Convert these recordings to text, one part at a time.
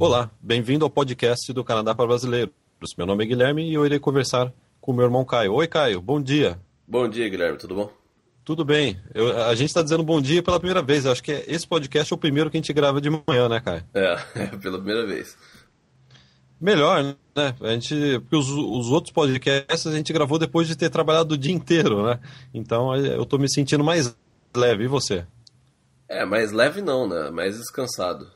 Olá, bem-vindo ao podcast do Canadá para Brasileiros. Meu nome é Guilherme e eu irei conversar com meu irmão Caio. Oi, Caio, bom dia. Bom dia, Guilherme, tudo bom? Tudo bem. A gente está dizendo bom dia pela primeira vez. Eu acho que esse podcast é o primeiro que a gente grava de manhã, né, Caio? É pela primeira vez. Melhor, né? Porque os outros podcasts a gente gravou depois de ter trabalhado o dia inteiro, né? Então eu tô me sentindo mais leve. E você? Mais leve não, né? Mais descansado.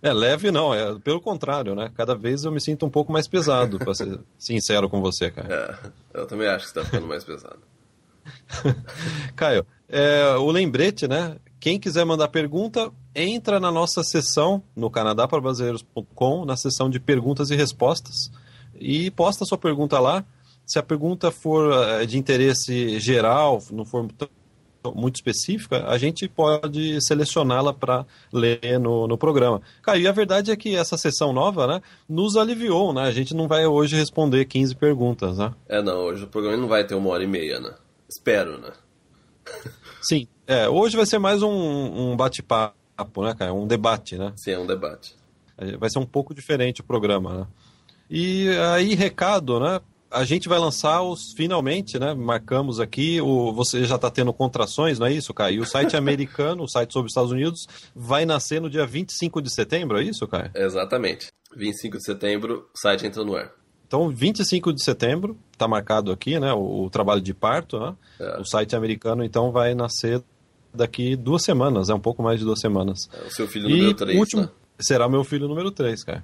Leve não, pelo contrário, né? Cada vez eu me sinto um pouco mais pesado, para ser sincero com você, Caio. Eu também acho que está ficando mais pesado. Caio, o lembrete, né? Quem quiser mandar pergunta, entra na nossa seção no canadaparbrasileiros.com, na seção de perguntas e respostas, e posta sua pergunta lá. Se a pergunta for de interesse geral, não for muito específica, a gente pode selecioná-la para ler no programa. Caio, e a verdade é que essa sessão nova, né, nos aliviou, né? A gente não vai hoje responder 15 perguntas, né? Não, hoje o programa não vai ter 1h30, né? Espero, né? Sim, hoje vai ser mais um bate-papo, né, Caio? Um debate, né? Sim, é um debate. Vai ser um pouco diferente o programa, né? E aí, recado, né? A gente vai lançar finalmente, né? Marcamos aqui, você já está tendo contrações, não é isso, Caio? E o site americano, o site sobre os Estados Unidos, vai nascer no dia 25 de setembro, é isso, Caio? Exatamente. 25 de setembro, o site entra no ar. Então, 25 de setembro, está marcado aqui, né? O trabalho de parto, né? O site americano, então, vai nascer daqui 2 semanas, um pouco mais de 2 semanas. O seu filho número 3, né? Será meu filho número 3, cara.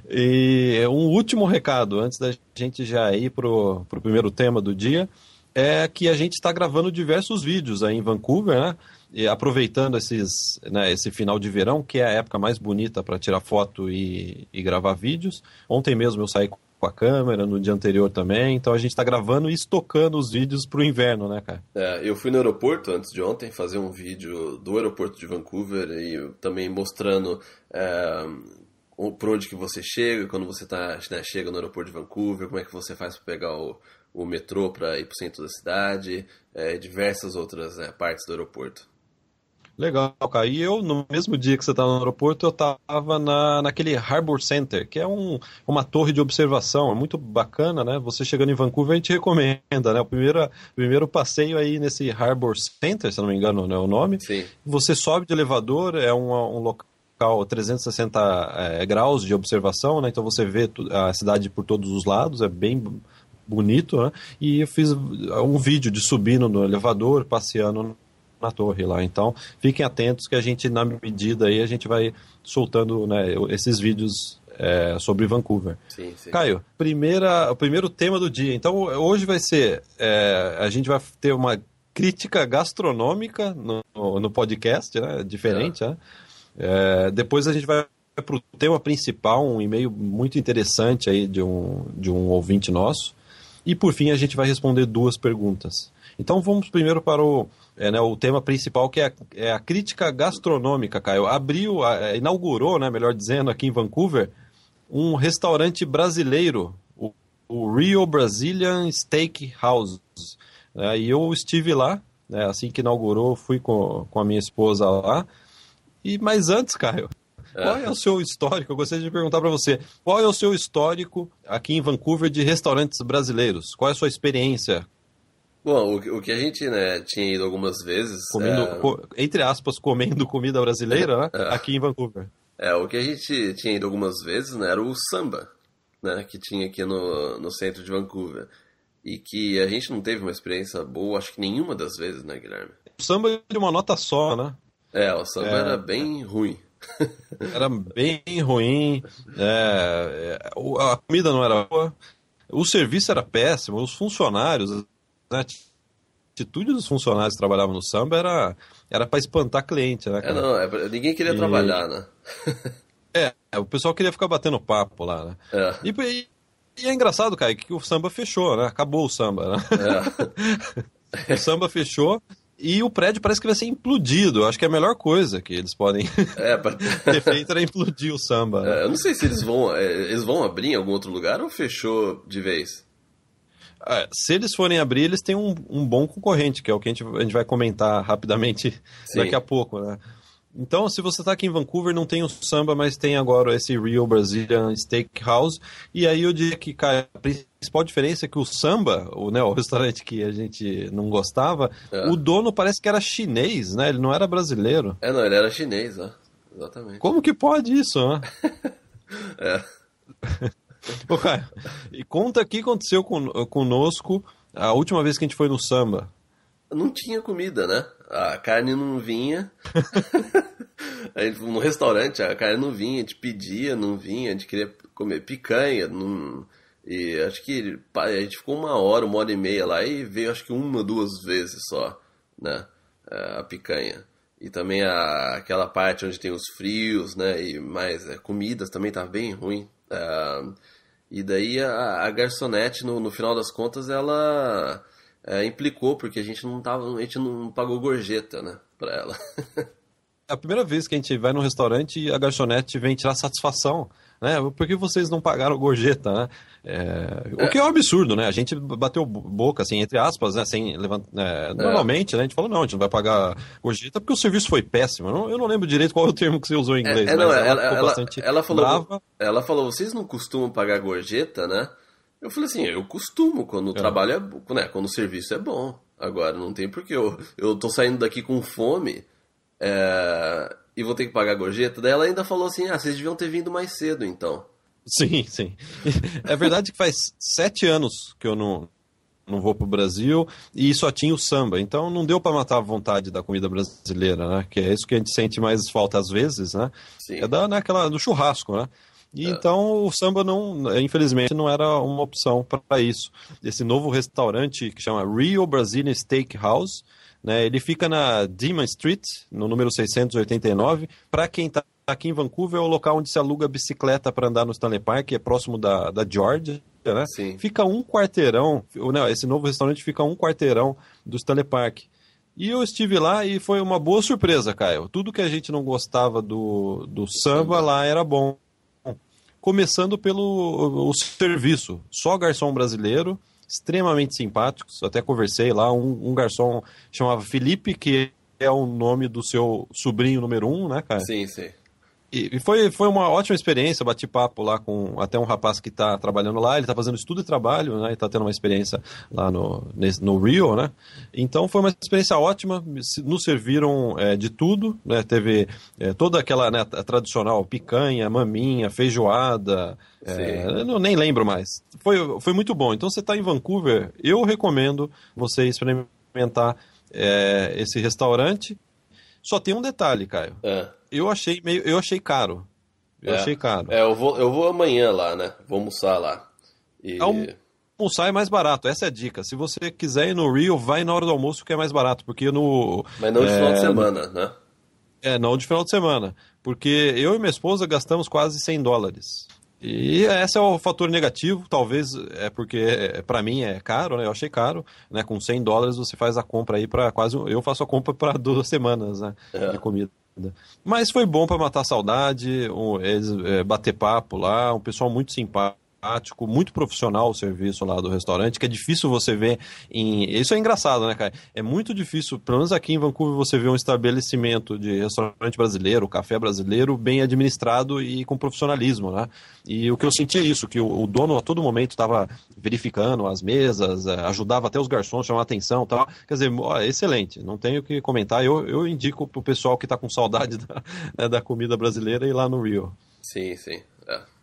E um último recado, antes da gente já ir pro primeiro tema do dia, é que a gente está gravando diversos vídeos aí em Vancouver, né? E aproveitando esse final de verão, que é a época mais bonita para tirar foto e gravar vídeos. Ontem mesmo eu saí com a câmera, no dia anterior também, então a gente está gravando e estocando os vídeos pro inverno, né, cara? Eu fui no aeroporto antes de ontem fazer um vídeo do aeroporto de Vancouver e também mostrando por onde que você chega, quando você chega no aeroporto de Vancouver, como é que você faz para pegar o metrô para ir pro centro da cidade, diversas outras partes do aeroporto. Legal, cara. E eu, no mesmo dia que você estava no aeroporto, eu estava naquele Harbor Center, que é uma torre de observação, é muito bacana, né? Você chegando em Vancouver, a gente recomenda, né? O primeiro passeio aí nesse Harbor Center, se não me engano, não é o nome. Sim. Você sobe de elevador, é um local 360 graus de observação, né? Então você vê a cidade por todos os lados, é bem bonito, né? E eu fiz um vídeo de subindo no elevador, passeando na torre lá. Então, fiquem atentos que a gente, na medida aí, a gente vai soltando, né, esses vídeos sobre Vancouver. Sim, sim. Caio, o primeiro tema do dia. Então, hoje vai ser, a gente vai ter uma crítica gastronômica no podcast, né, diferente, né? Depois a gente vai para o tema principal, um e-mail muito interessante aí de um ouvinte nosso. E, por fim, a gente vai responder 2 perguntas. Então vamos primeiro para o tema principal, que é a crítica gastronômica, Caio. Inaugurou, né, melhor dizendo, aqui em Vancouver, um restaurante brasileiro, o Rio Brazilian Steak House. E eu estive lá, né, assim que inaugurou, fui com a minha esposa lá. Mas antes, Caio, qual é o seu histórico? Eu gostaria de perguntar para você, qual é o seu histórico aqui em Vancouver de restaurantes brasileiros? Qual é a sua experiência? Bom, o que a gente, né, tinha ido algumas vezes... entre aspas, comendo comida brasileira, né, aqui em Vancouver. O que a gente tinha ido algumas vezes, né, era o samba, né, que tinha aqui no centro de Vancouver. E que a gente não teve uma experiência boa, acho que nenhuma das vezes, né, Guilherme? O samba é de uma nota só, né? O samba era bem ruim. Era bem ruim, a comida não era boa, o serviço era péssimo, os funcionários, né, a atitude dos funcionários que trabalhavam no samba era para espantar cliente, né, cara? Ninguém queria trabalhar, né? O pessoal queria ficar batendo papo lá, né? E é engraçado, cara, que o samba fechou, né? Acabou o samba, né? O samba fechou. E o prédio parece que vai ser implodido. Acho que é a melhor coisa que eles podem ter feito era implodir o samba. Né? Eu não sei se eles vão abrir em algum outro lugar ou fechou de vez. Se eles forem abrir, eles têm um bom concorrente, que é o que a gente vai comentar rapidamente daqui a pouco, né? Então, se você está aqui em Vancouver, não tem o samba, mas tem agora esse Real Brazilian Steakhouse. E aí eu diria que, cara, a principal diferença é que o samba, o restaurante que a gente não gostava, o dono parece que era chinês, né? Ele não era brasileiro. Não, ele era chinês, exatamente. Como que pode isso, né? Ô, cara, e conta o que aconteceu conosco a última vez que a gente foi no samba. Não tinha comida, né? A carne não vinha. No restaurante, a carne não vinha, a gente pedia, não vinha, a gente queria comer picanha. Não... E acho que a gente ficou 1 hora e meia lá e veio acho que 1, 2 vezes só, né? A picanha. E também aquela parte onde tem os frios, né? E mais comidas também tá bem ruim. E daí a garçonete, no final das contas, ela implicou, porque a gente não pagou gorjeta, né, pra ela. É a primeira vez que a gente vai num restaurante e a garçonete vem tirar satisfação, né? Por que vocês não pagaram gorjeta, né? O que é um absurdo, né? A gente bateu boca, assim, entre aspas, né? Sem levantar, normalmente, né? A gente falou, não, a gente não vai pagar gorjeta porque o serviço foi péssimo. Eu não lembro direito qual é o termo que você usou em inglês, mas ela ficou bastante brava. Ela falou, vocês não costumam pagar gorjeta, né? Eu falei assim, eu costumo quando o trabalho né? Quando o serviço é bom. Agora, não tem porque eu tô saindo daqui com fome e vou ter que pagar gorjeta. Daí ela ainda falou assim, vocês deviam ter vindo mais cedo, então. Sim, sim. É verdade que faz 7 anos que eu não vou pro Brasil e só tinha o samba. Então não deu para matar a vontade da comida brasileira, né? Que é isso que a gente sente mais falta às vezes, né? Sim. Do churrasco, né? E então o samba, infelizmente, não era uma opção para isso. Esse novo restaurante que chama Real Brazilian Steakhouse, né, ele fica na Demon Street, no número 689. Para quem está aqui em Vancouver, é o local onde se aluga bicicleta para andar no Stanley Park, é próximo da Georgia, né? Sim. Fica 1 quarteirão, esse novo restaurante fica 1 quarteirão do Stanley Park. E eu estive lá e foi uma boa surpresa, Caio. Tudo que a gente não gostava do samba lá era bom. Começando pelo serviço. Só garçom brasileiro, extremamente simpáticos. Até conversei lá, um garçom chamava Felipe, que é o nome do seu sobrinho número 1, né, cara? Sim, sim. E foi uma ótima experiência, bati papo lá com até um rapaz que está trabalhando lá, ele está fazendo estudo e trabalho, né, e está tendo uma experiência lá no Rio, né, então foi uma experiência ótima, nos serviram de tudo, né, teve toda aquela, né, tradicional picanha, maminha, feijoada, eu nem lembro mais, foi muito bom. Então você está em Vancouver, eu recomendo você experimentar esse restaurante. Só tem um detalhe, Caio. Eu achei caro. Achei caro. Eu vou amanhã lá, né? Vou almoçar lá. Almoçar é mais barato, essa é a dica. Se você quiser ir no Rio, vai na hora do almoço que é mais barato, porque Mas não de final de semana, né? Não de final de semana. Porque eu e minha esposa gastamos quase $100. E esse é o fator negativo, talvez porque para mim é caro, né? Eu achei caro, né? Com $100 você faz a compra aí para eu faço a compra para 2 semanas, né? De comida. Mas foi bom para matar a saudade, bater papo lá, um pessoal muito simpático, muito profissional o serviço lá do restaurante, que é difícil você ver Isso é engraçado, né, cara? É muito difícil, pelo menos aqui em Vancouver, você ver um estabelecimento de restaurante brasileiro, café brasileiro, bem administrado e com profissionalismo, né? E o que eu senti é isso, que o dono a todo momento estava verificando as mesas, ajudava até os garçons, chamava atenção e tal. Quer dizer, excelente, não tenho o que comentar. Eu indico pro pessoal que está com saudade da comida brasileira ir lá no Rio. Sim.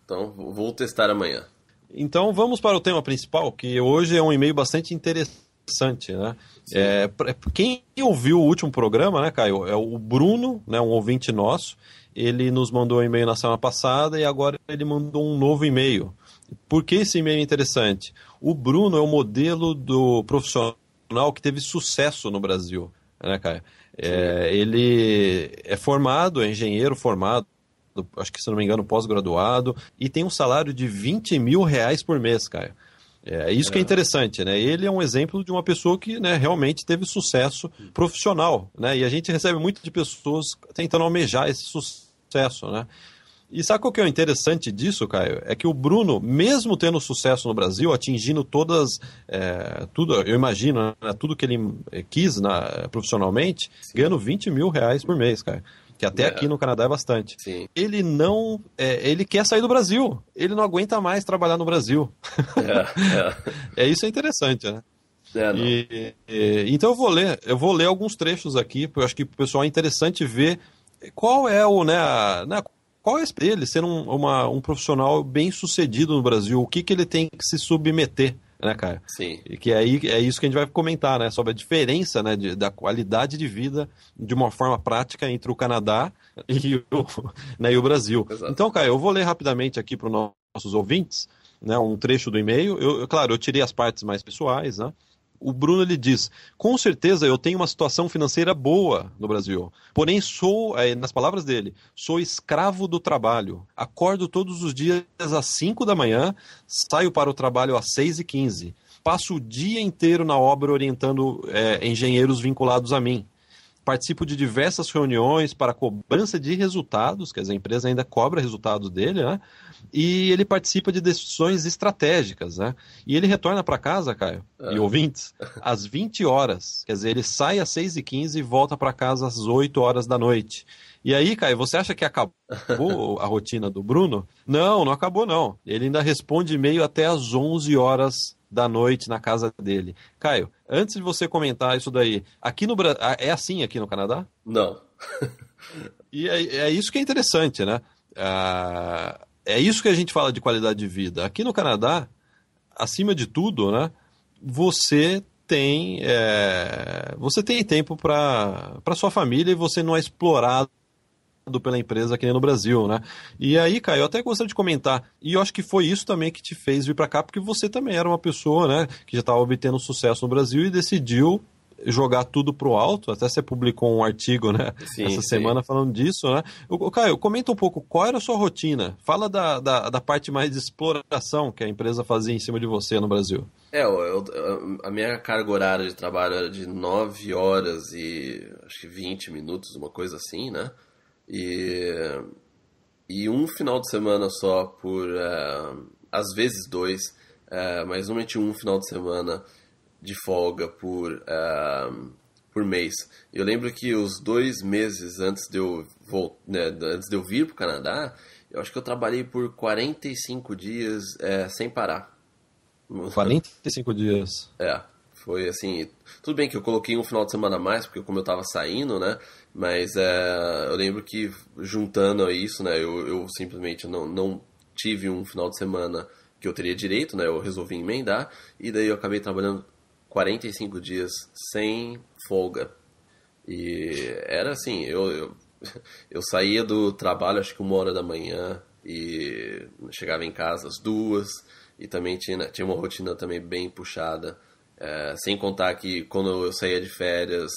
Então, vou testar amanhã. Então, vamos para o tema principal, que hoje é um e-mail bastante interessante, né? Quem ouviu o último programa, né, Caio? É o Bruno, né, um ouvinte nosso. Ele nos mandou um e-mail na semana passada e agora ele mandou um novo e-mail. Por que esse e-mail é interessante? O Bruno é o modelo do profissional que teve sucesso no Brasil, né, Caio? Ele é engenheiro formado, acho que, se não me engano, pós-graduado, e tem um salário de R$20 mil por mês, cara. Isso que é interessante, né? Ele é um exemplo de uma pessoa que, né, realmente teve sucesso profissional, né? E a gente recebe muito de pessoas tentando almejar esse sucesso, né? E sabe qual que é o interessante disso, Caio? É que o Bruno, mesmo tendo sucesso no Brasil, atingindo tudo, eu imagino, né, tudo que ele quis profissionalmente, ganhando R$20 mil por mês, Caio. que até aqui no Canadá é bastante. Sim. Ele não... ele quer sair do Brasil. Ele não aguenta mais trabalhar no Brasil. Isso é interessante, né? Então eu vou ler alguns trechos aqui, porque eu acho que o pessoal é interessante ver qual é o, qual é ele ser um profissional bem sucedido no Brasil, o que ele tem que se submeter, né, Caio? Sim. E que aí é isso que a gente vai comentar, né, sobre a diferença, né, da qualidade de vida de uma forma prática entre o Canadá e o Brasil. Exato. Então, Caio, eu vou ler rapidamente aqui para os nossos ouvintes, né, um trecho do e-mail. Claro, eu tirei as partes mais pessoais, né? O Bruno, ele diz: com certeza eu tenho uma situação financeira boa no Brasil, porém sou, nas palavras dele, sou escravo do trabalho. Acordo todos os dias às 5 da manhã, saio para o trabalho às 6h15. Passo o dia inteiro na obra orientando engenheiros vinculados a mim. Participo de diversas reuniões para cobrança de resultados, quer dizer, a empresa ainda cobra resultados dele, né? E ele participa de decisões estratégicas, né? E ele retorna para casa, Caio, e ouvintes, às 20 horas. Quer dizer, ele sai às 6h15 e volta para casa às 8 horas da noite. E aí, Caio, você acha que acabou a rotina do Bruno? Não acabou não. Ele ainda responde e-mail até às 11 horas da noite na casa dele. Caio, antes de você comentar isso daí, aqui no Brasil, é assim aqui no Canadá? Não. E é isso que é interessante, né? É isso que a gente fala de qualidade de vida. Aqui no Canadá, acima de tudo, né, você tem tempo para sua família e você não é explorado pela empresa aqui no Brasil, né? E aí, Caio, eu até gostaria de comentar, e eu acho que foi isso também que te fez vir para cá, porque você também era uma pessoa, né, que já estava obtendo sucesso no Brasil e decidiu jogar tudo pro alto. Até você publicou um artigo, né, essa semana falando disso, né? Caio, comenta um pouco, qual era a sua rotina? Fala da parte mais de exploração que a empresa fazia em cima de você no Brasil. A minha carga horária de trabalho era de 9 horas e acho que 20 minutos, uma coisa assim, né? E um final de semana só às vezes 2, mas normalmente um final de semana de folga por mês. Eu lembro que os 2 meses antes de eu vir para o Canadá, eu acho que eu trabalhei por 45 dias sem parar. 45 dias? Foi assim, tudo bem que eu coloquei um final de semana a mais, porque como eu tava saindo, né, mas eu lembro que juntando a isso, né, eu simplesmente não tive um final de semana que eu teria direito, né, eu resolvi emendar, e daí eu acabei trabalhando 45 dias sem folga. E era assim, eu saía do trabalho acho que 1 hora da manhã e chegava em casa às 2, e também tinha uma rotina também bem puxada. Sem contar que quando eu saía de férias,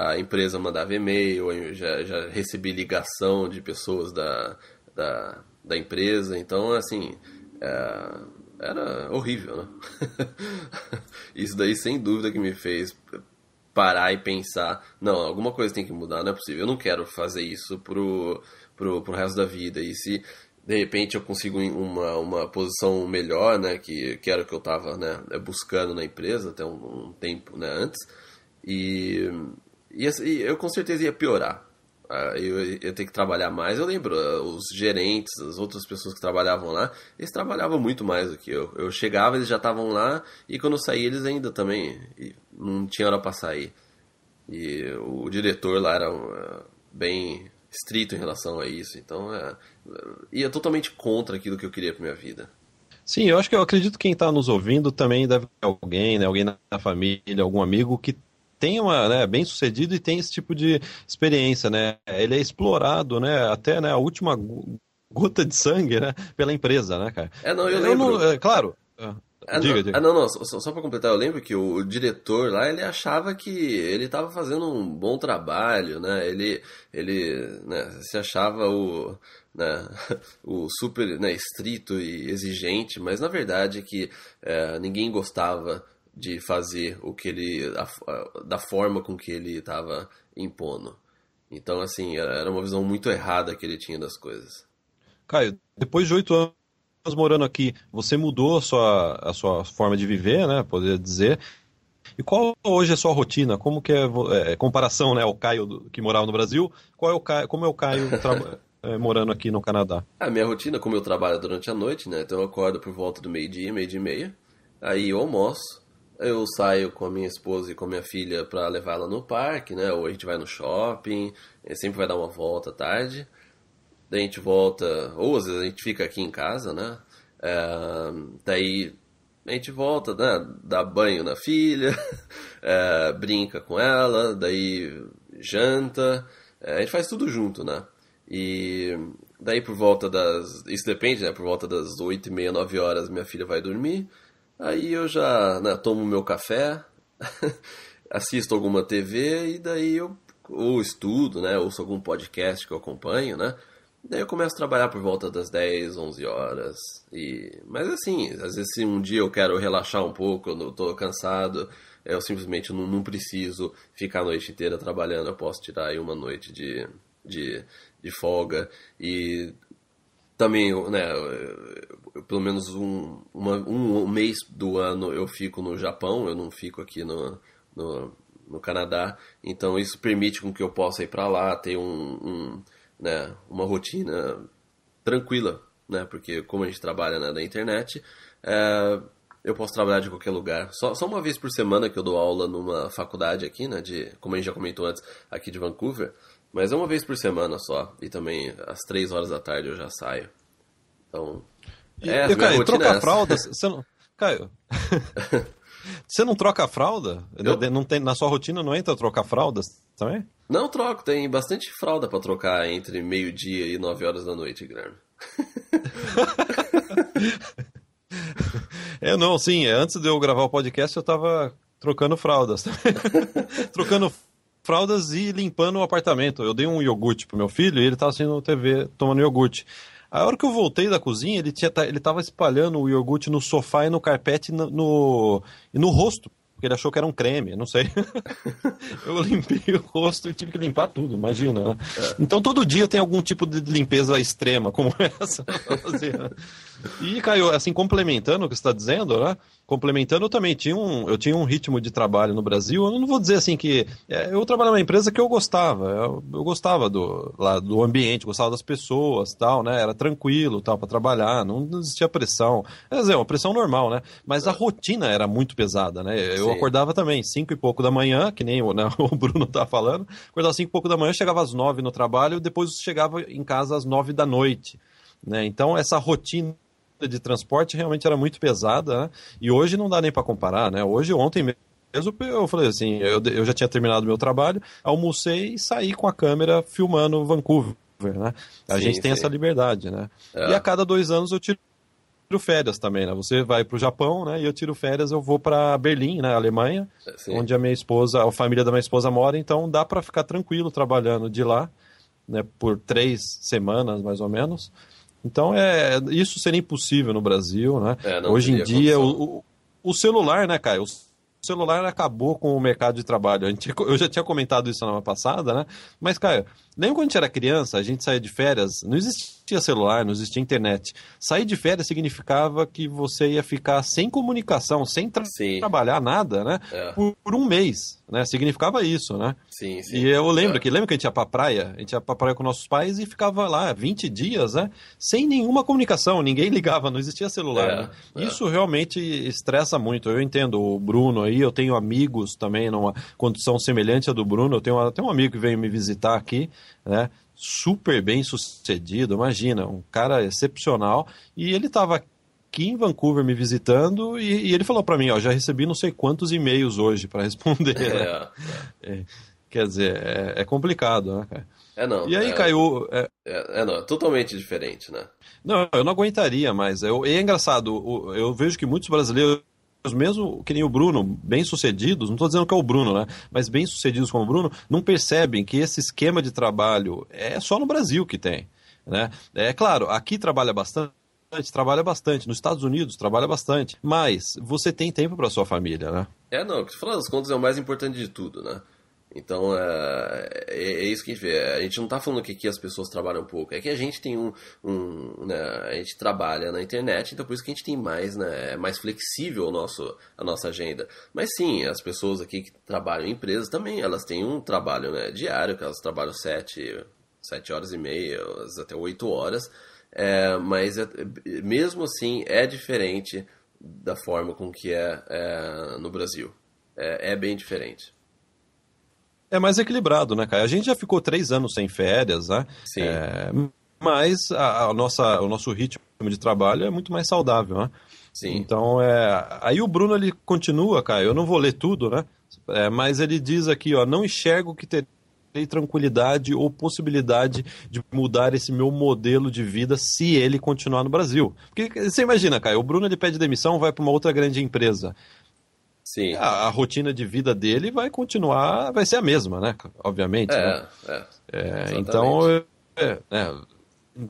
a empresa mandava e-mail, eu já recebi ligação de pessoas da empresa, então assim, era horrível, né? Isso daí sem dúvida que me fez parar e pensar, não, alguma coisa tem que mudar, não é possível, eu não quero fazer isso pro resto da vida, e se de repente eu consigo uma posição melhor, né, que era o que eu estava, né, buscando na empresa até um tempo, né, antes, e eu com certeza ia piorar. Eu ia ter que trabalhar mais. Eu lembro, os gerentes, as outras pessoas que trabalhavam lá, eles trabalhavam muito mais do que eu. Eu chegava, eles já estavam lá, e quando eu saía, eles ainda também não tinha hora para sair. E o diretor lá era bem estrito em relação a isso, então ia totalmente contra aquilo que eu queria para minha vida. Sim, eu acredito que quem está nos ouvindo também deve ter alguém, né, alguém na família, algum amigo que tem bem sucedido e tem esse tipo de experiência, né? Ele é explorado, né, até, né, a última gota de sangue, né, pela empresa, né, cara? Eu lembro. Claro. Diga. Não, só para completar, eu lembro que o diretor lá, ele achava que ele estava fazendo um bom trabalho, né? Ele né, se achava o super, né, estrito e exigente, mas na verdade é que ninguém gostava de fazer o que da forma com que ele estava impondo. Então, assim, era uma visão muito errada que ele tinha das coisas. Caio, depois de 8 anos morando aqui, você mudou a sua forma de viver, né, poderia dizer, E qual hoje é a sua rotina? Como que comparação, né, ao Caio que morava no Brasil, como é o Caio morando aqui no Canadá? A minha rotina, como eu trabalho durante a noite, né? Então eu acordo por volta do meio-dia, meio-dia e meia. Aí eu almoço, eu saio com a minha esposa e com a minha filha pra levar ela no parque, né? Ou a gente vai no shopping, sempre vai dar uma volta à tarde. Daí a gente volta, ou às vezes a gente fica aqui em casa, né? Daí a gente volta, né? Dá banho na filha, brinca com ela, daí janta, a gente faz tudo junto, né? E daí por volta isso depende, né? Por volta das 8h30, 9 horas minha filha vai dormir. Aí eu já, né, tomo meu café, assisto alguma TV e daí eu ou estudo, né? Ouço algum podcast que eu acompanho, né? Daí eu começo a trabalhar por volta das 10, 11 horas. Mas assim, às vezes se um dia eu quero relaxar um pouco, eu tô cansado, eu simplesmente não preciso ficar a noite inteira trabalhando, eu posso tirar aí uma noite de folga. E também, né, pelo menos um mês do ano eu fico no Japão, eu não fico aqui no Canadá, então isso permite com que eu possa ir para lá, ter né, uma rotina tranquila, né, porque como a gente trabalha, né, na internet, eu posso trabalhar de qualquer lugar. Só uma vez por semana que eu dou aula numa faculdade aqui, né, como a gente já comentou antes, aqui de Vancouver, mas é uma vez por semana só, e também às 3 horas da tarde eu já saio. Então, Caio, trocar fralda, você não... Caio, você não troca a fralda? Não tem, na sua rotina não entra trocar fraldas também? Não troco, tem bastante fralda pra trocar entre meio-dia e 9 horas da noite, Guilherme. Não, sim, antes de eu gravar o podcast eu tava trocando fraldas. Trocando fraldas e limpando o apartamento. Eu dei um iogurte pro meu filho e ele tava assistindo TV tomando iogurte. A hora que eu voltei da cozinha, ele tava espalhando o iogurte no sofá e no carpete e no rosto, porque ele achou que era um creme, não sei. Eu limpei o rosto e tive que limpar tudo, imagina. Né? Então todo dia tem algum tipo de limpeza extrema como essa pra fazer. Né? E, Caio, assim, complementando o que você está dizendo, né? Complementando, eu também tinha um ritmo de trabalho no Brasil. Eu não vou dizer assim que... eu trabalhava numa empresa que eu gostava. Eu gostava do ambiente, gostava das pessoas, tal, né? Era tranquilo, tal, para trabalhar. Não existia pressão. Quer dizer, uma pressão normal, né? Mas a rotina era muito pesada, né? Eu Sim. acordava também 5 e pouco da manhã, que nem né, o Bruno tá falando. Acordava 5 e pouco da manhã, chegava às 9 no trabalho, depois chegava em casa às 9 da noite, né? Então, essa rotina de transporte realmente era muito pesada, né? E hoje não dá nem para comparar, né? Ontem mesmo eu falei assim, eu já tinha terminado meu trabalho, almocei e saí com a câmera filmando Vancouver, né? A gente tem essa liberdade, né? E a cada 2 anos eu tiro férias também, né? Você vai para o Japão, né? E eu tiro férias, eu vou para Berlim, né? Alemanha, onde a família da minha esposa mora, então dá para ficar tranquilo trabalhando de lá, né? Por 3 semanas, mais ou menos. Então, isso seria impossível no Brasil, né? Hoje em dia, o celular, né, Caio? O celular acabou com o mercado de trabalho. Eu já tinha comentado isso na semana passada, né? Mas, Caio, lembra quando a gente era criança, a gente saía de férias, não existia celular, não existia internet. Sair de férias significava que você ia ficar sem comunicação, sem trabalhar nada, né? Por um mês, né? Significava isso, né? Sim. E eu lembro que a gente ia pra praia, com nossos pais e ficava lá 20 dias, né? Sem nenhuma comunicação, ninguém ligava, não existia celular, né? Isso realmente estressa muito. Eu entendo o Bruno aí, eu tenho amigos também numa condição semelhante à do Bruno, eu tenho até um amigo que veio me visitar aqui, né? Super bem sucedido, imagina, um cara excepcional, e ele estava aqui em Vancouver me visitando e ele falou para mim, ó, já recebi não sei quantos e-mails hoje para responder. Né? Quer dizer, é complicado, né, cara? Não. E aí, Caio... não, é totalmente diferente, né? Não, eu não aguentaria mais. É engraçado, eu vejo que muitos brasileiros, mesmo que nem o Bruno, bem-sucedidos, não estou dizendo que é o Bruno, né? Mas bem-sucedidos como o Bruno, não percebem que esse esquema de trabalho é só no Brasil que tem, né? É claro, aqui trabalha bastante, nos Estados Unidos trabalha bastante, mas você tem tempo para sua família, né? Não, falando das contas é o mais importante de tudo, né? Então, é isso que a gente vê. A gente não está falando que aqui as pessoas trabalham pouco. É que a gente tem né, a gente trabalha na internet, então por isso que a gente tem mais, né, é mais flexível a nossa agenda. Mas sim, as pessoas aqui que trabalham em empresas também, elas têm um trabalho, né, diário, que elas trabalham 7 horas e meia, até 8 horas. Mas mesmo assim é diferente da forma com que no Brasil. É bem diferente. É mais equilibrado, né, cara? A gente já ficou 3 anos sem férias, né? Sim. Mas o nosso ritmo de trabalho é muito mais saudável, né? Sim. Então, aí o Bruno, ele continua, cara, eu não vou ler tudo, né? Mas ele diz aqui, ó, não enxergo que terei tranquilidade ou possibilidade de mudar esse meu modelo de vida se ele continuar no Brasil. Porque você imagina, cara, o Bruno, ele pede demissão, vai para uma outra grande empresa. Sim. A rotina de vida dele vai continuar, vai ser a mesma, né? Obviamente. Né? Então,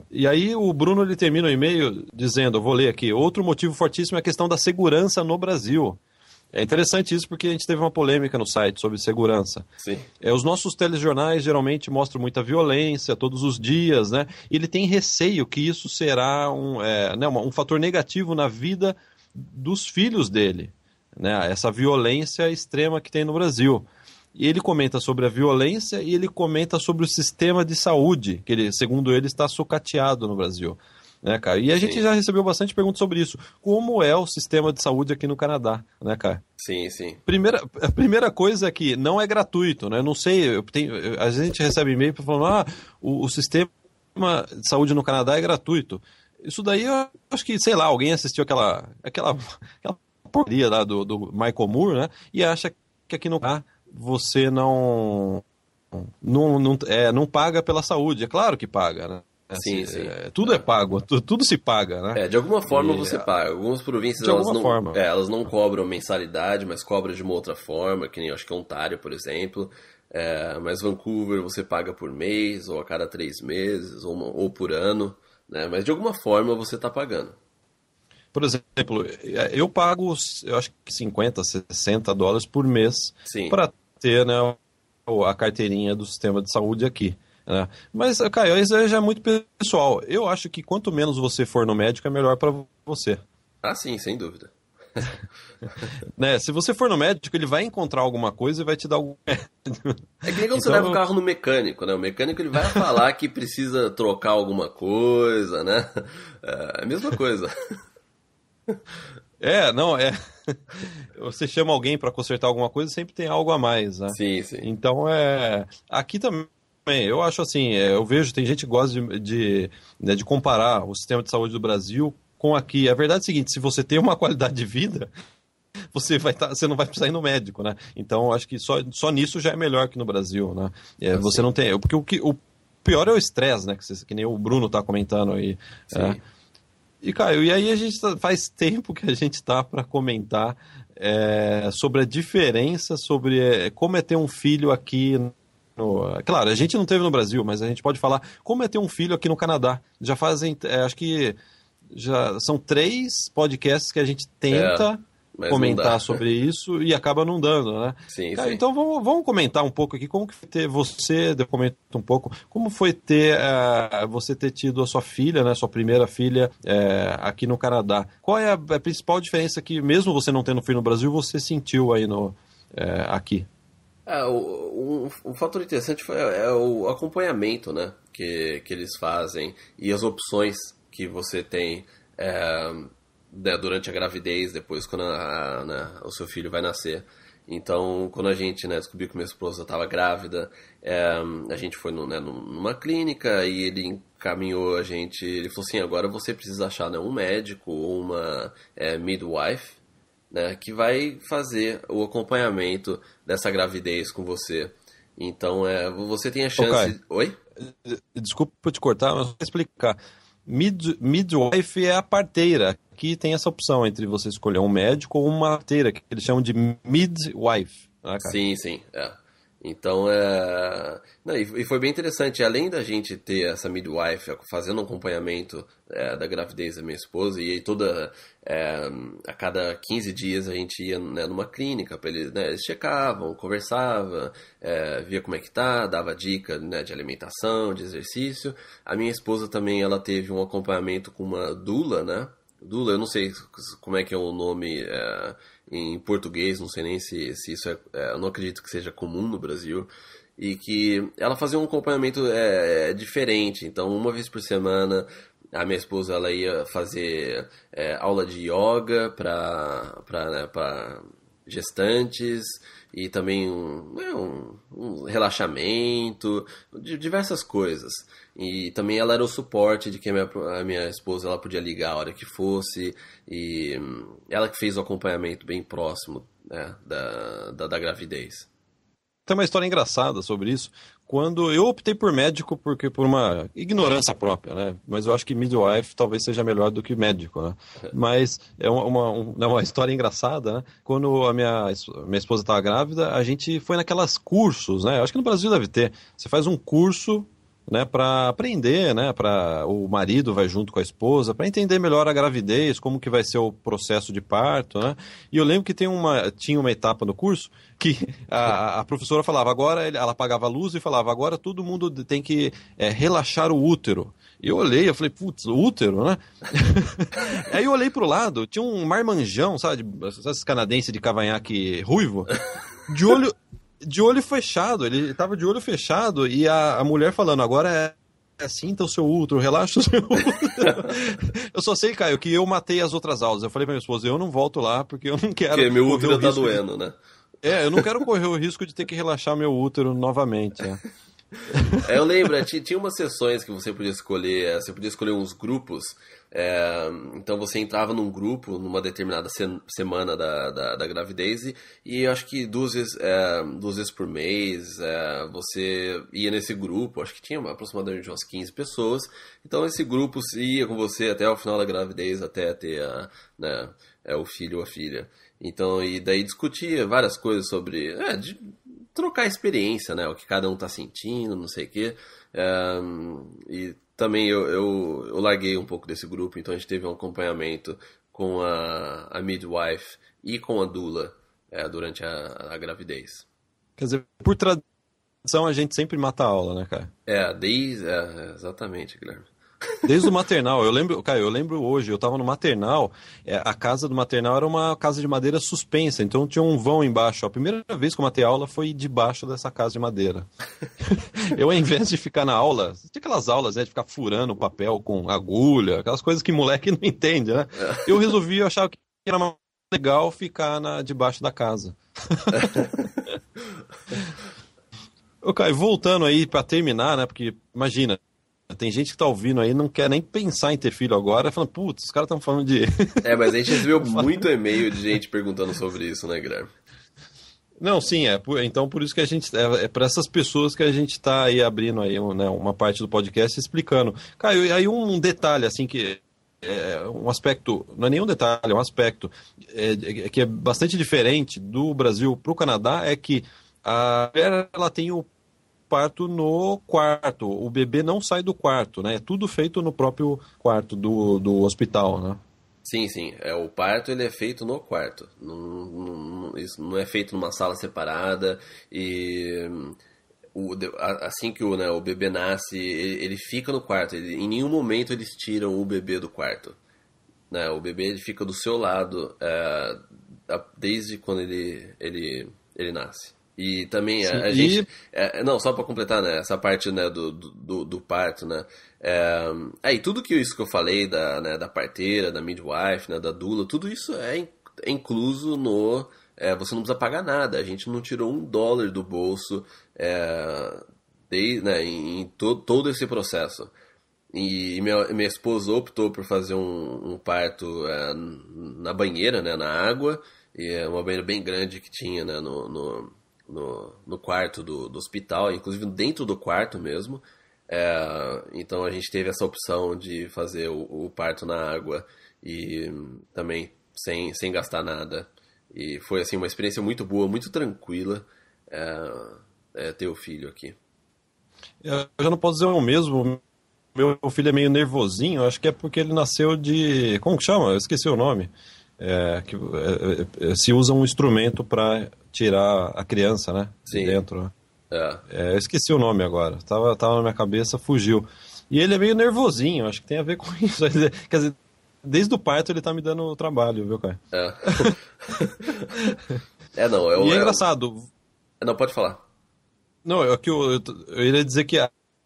e aí o Bruno, ele termina o e-mail dizendo, eu vou ler aqui, outro motivo fortíssimo é a questão da segurança no Brasil. É interessante isso porque a gente teve uma polêmica no site sobre segurança. Sim. Os nossos telejornais geralmente mostram muita violência todos os dias, né? E ele tem receio que isso será um fator negativo na vida dos filhos dele. Né, essa violência extrema que tem no Brasil. E ele comenta sobre a violência e ele comenta sobre o sistema de saúde, que ele, segundo ele, está sucateado no Brasil. Né, cara? E a gente já recebeu bastante perguntas sobre isso. Como é o sistema de saúde aqui no Canadá, né, cara? Sim, sim. A primeira coisa é que não é gratuito, né? Não sei, a gente recebe e-mail falando, o sistema de saúde no Canadá é gratuito. Isso daí eu acho que, sei lá, alguém assistiu aquela porcaria lá do Michael Moore, né? E acha que aqui no Canadá você não paga pela saúde. É claro que paga, né? Sim, sim. Tudo é pago, tudo se paga, né? De alguma forma você paga. Algumas províncias elas não cobram mensalidade, mas cobram de uma outra forma, que nem eu acho que Ontário, por exemplo. Mas Vancouver você paga por mês, ou a cada 3 meses, ou por ano, né? Mas de alguma forma você está pagando. Por exemplo, eu pago, eu acho que 50, 60 dólares por mês para ter, né, a carteirinha do sistema de saúde aqui. Né? Mas, Caio, isso já é muito pessoal. Eu acho que quanto menos você for no médico, é melhor para você. Ah, sim, sem dúvida. Né? Se você for no médico, ele vai encontrar alguma coisa e vai te dar algum... É que nem quando você leva o carro no mecânico, né? O mecânico ele vai falar que precisa trocar alguma coisa, né? É a mesma coisa. Você chama alguém para consertar alguma coisa, sempre tem algo a mais, né? Sim, sim. Então, aqui também, eu acho assim, eu vejo, tem gente que gosta de comparar o sistema de saúde do Brasil com aqui. A verdade é a seguinte, se você tem uma qualidade de vida, você não vai precisar ir no médico, né? Então, eu acho que só nisso já é melhor que no Brasil, né? Você não tem... Porque o pior é o estresse, né? Que nem o Bruno tá comentando aí. Sim. E, Caio, e aí faz tempo que a gente está para comentar sobre a diferença, sobre como é ter um filho aqui Claro, a gente não teve no Brasil, mas a gente pode falar como é ter um filho aqui no Canadá. Já fazem, acho que já são 3 podcasts que a gente tenta comentar sobre isso e acaba não dando, né? Sim, Cara, sim. então vamos comentar um pouco aqui como que foi ter comenta um pouco, como foi você ter tido a sua filha, né, sua primeira filha aqui no Canadá. Qual é a principal diferença que, mesmo você não tendo filho no Brasil, você sentiu aí aqui? Um fator interessante é o acompanhamento, né, que eles fazem e as opções que você tem durante a gravidez, depois quando o seu filho vai nascer. Então, quando a gente descobriu que minha esposa estava grávida, a gente foi numa clínica e ele encaminhou a gente, ele falou assim, agora você precisa achar um médico ou uma midwife, né, que vai fazer o acompanhamento dessa gravidez com você. Então, você tem a chance... Oi? Desculpa te cortar, mas vou explicar. Midwife é a parteira. Aqui tem essa opção entre você escolher um médico ou uma parteira, que eles chamam de midwife. Né, cara? Sim, sim. Então, não, e foi bem interessante. Além da gente ter essa midwife fazendo um acompanhamento da gravidez da minha esposa, e aí a cada 15 dias a gente ia, né, numa clínica, para eles, né, eles checavam, conversavam, via como é que tá, dava dica, né, de alimentação, de exercício. A minha esposa também, ela teve um acompanhamento com uma doula, né? Doula, eu não sei como é que é o nome em português, não sei nem se isso eu não acredito que seja comum no Brasil, e que ela fazia um acompanhamento diferente. Então, uma vez por semana, a minha esposa, ela ia fazer aula de yoga para gestantes, e também um relaxamento, diversas coisas. E também ela era o suporte de que a minha esposa, ela podia ligar a hora que fosse, e ela que fez o acompanhamento bem próximo, né, da gravidez. Tem uma história engraçada sobre isso. Quando eu optei por médico, porque por uma ignorância própria, né? Mas eu acho que midwife talvez seja melhor do que médico, né? Mas é uma história engraçada, né? Quando a minha esposa estava grávida, a gente foi naquelas cursos, né? Acho que no Brasil deve ter. Você faz um curso, né, para aprender, né, para o marido vai junto com a esposa, para entender melhor a gravidez, como que vai ser o processo de parto, né? E eu lembro que tinha uma etapa no curso que a professora falava, agora ela apagava a luz e falava, agora todo mundo tem que relaxar o útero. E eu olhei, eu falei, putz, o útero, né? Aí eu olhei pro lado, tinha um marmanjão, sabe, esses canadenses de cavanhaque ruivo, de olho fechado, ele tava de olho fechado e a mulher falando, agora sinta o seu útero, relaxa o seu útero. Eu só sei, Caio, que eu matei as outras aulas. Eu falei pra minha esposa, eu não volto lá porque eu não quero... Porque meu útero tá doendo, né? Eu não quero correr o risco de ter que relaxar meu útero novamente. Eu lembro, tinha umas sessões que você podia escolher uns grupos, então você entrava num grupo numa determinada semana da gravidez e eu acho que duas vezes por mês você ia nesse grupo, acho que tinha aproximadamente umas 15 pessoas, então esse grupo ia com você até o final da gravidez, até ter o filho ou a filha. Então, e daí discutia várias coisas sobre... trocar experiência, né? O que cada um tá sentindo, não sei o quê. E também eu larguei um pouco desse grupo, então a gente teve um acompanhamento com a midwife e com a doula durante a gravidez. Quer dizer, por tradição a gente sempre mata a aula, né, cara? Exatamente, Guilherme. Desde o maternal, eu lembro hoje, eu tava no maternal, a casa do maternal era uma casa de madeira suspensa, então tinha um vão embaixo. A primeira vez que eu matei aula foi debaixo dessa casa de madeira. Eu, ao invés de ficar na aula, tinha aquelas aulas, né, de ficar furando o papel com agulha, aquelas coisas que moleque não entende, né? Eu achava que era mais legal ficar debaixo da casa. Ô, Caio, voltando aí pra terminar, né, porque imagina, tem gente que tá ouvindo aí e não quer nem pensar em ter filho agora, falando, putz, os caras estão falando de... Mas a gente recebeu muito e-mail de gente perguntando sobre isso, né, Guilherme? Não, sim, então por isso que a gente... É para essas pessoas que a gente tá aí abrindo aí, né, uma parte do podcast explicando. Caio, aí um detalhe, assim, que... um aspecto, não é nenhum detalhe, é um aspecto que é bastante diferente do Brasil para o Canadá, é que a mulher, ela tem o parto no quarto. O bebê não sai do quarto, né? É tudo feito no próprio quarto do hospital, né? Sim. O parto ele é feito no quarto. Isso não é feito numa sala separada. E assim que o bebê nasce, ele fica no quarto. Em nenhum momento eles tiram o bebê do quarto. Né? O bebê ele fica do seu lado desde quando ele nasce. E também a gente... não, só para completar, né, essa parte, né, do parto, né, e tudo isso que eu falei da parteira, da midwife, né, da doula, tudo isso é incluso no... você não precisa pagar nada, a gente não tirou $1 do bolso em todo esse processo. E minha esposa optou por fazer um parto na banheira, né, na água, e é uma banheira bem grande que tinha, né, no quarto do hospital, inclusive dentro do quarto mesmo. Então a gente teve essa opção de fazer o parto na água e também sem gastar nada. E foi assim uma experiência muito boa, muito tranquila. ter o filho aqui. Eu já não posso dizer o mesmo. Meu filho é meio nervosinho, acho que é porque ele nasceu de... Como que chama? Eu esqueci o nome. Se usa um instrumento para tirar a criança, né? De Sim. dentro, né? É. Eu esqueci o nome agora. Tava na minha cabeça, fugiu. E ele é meio nervosinho, acho que tem a ver com isso. Quer dizer, desde o parto ele tá me dando trabalho, viu, cara? É. Não, E é engraçado. Não, pode falar. Não, eu iria dizer que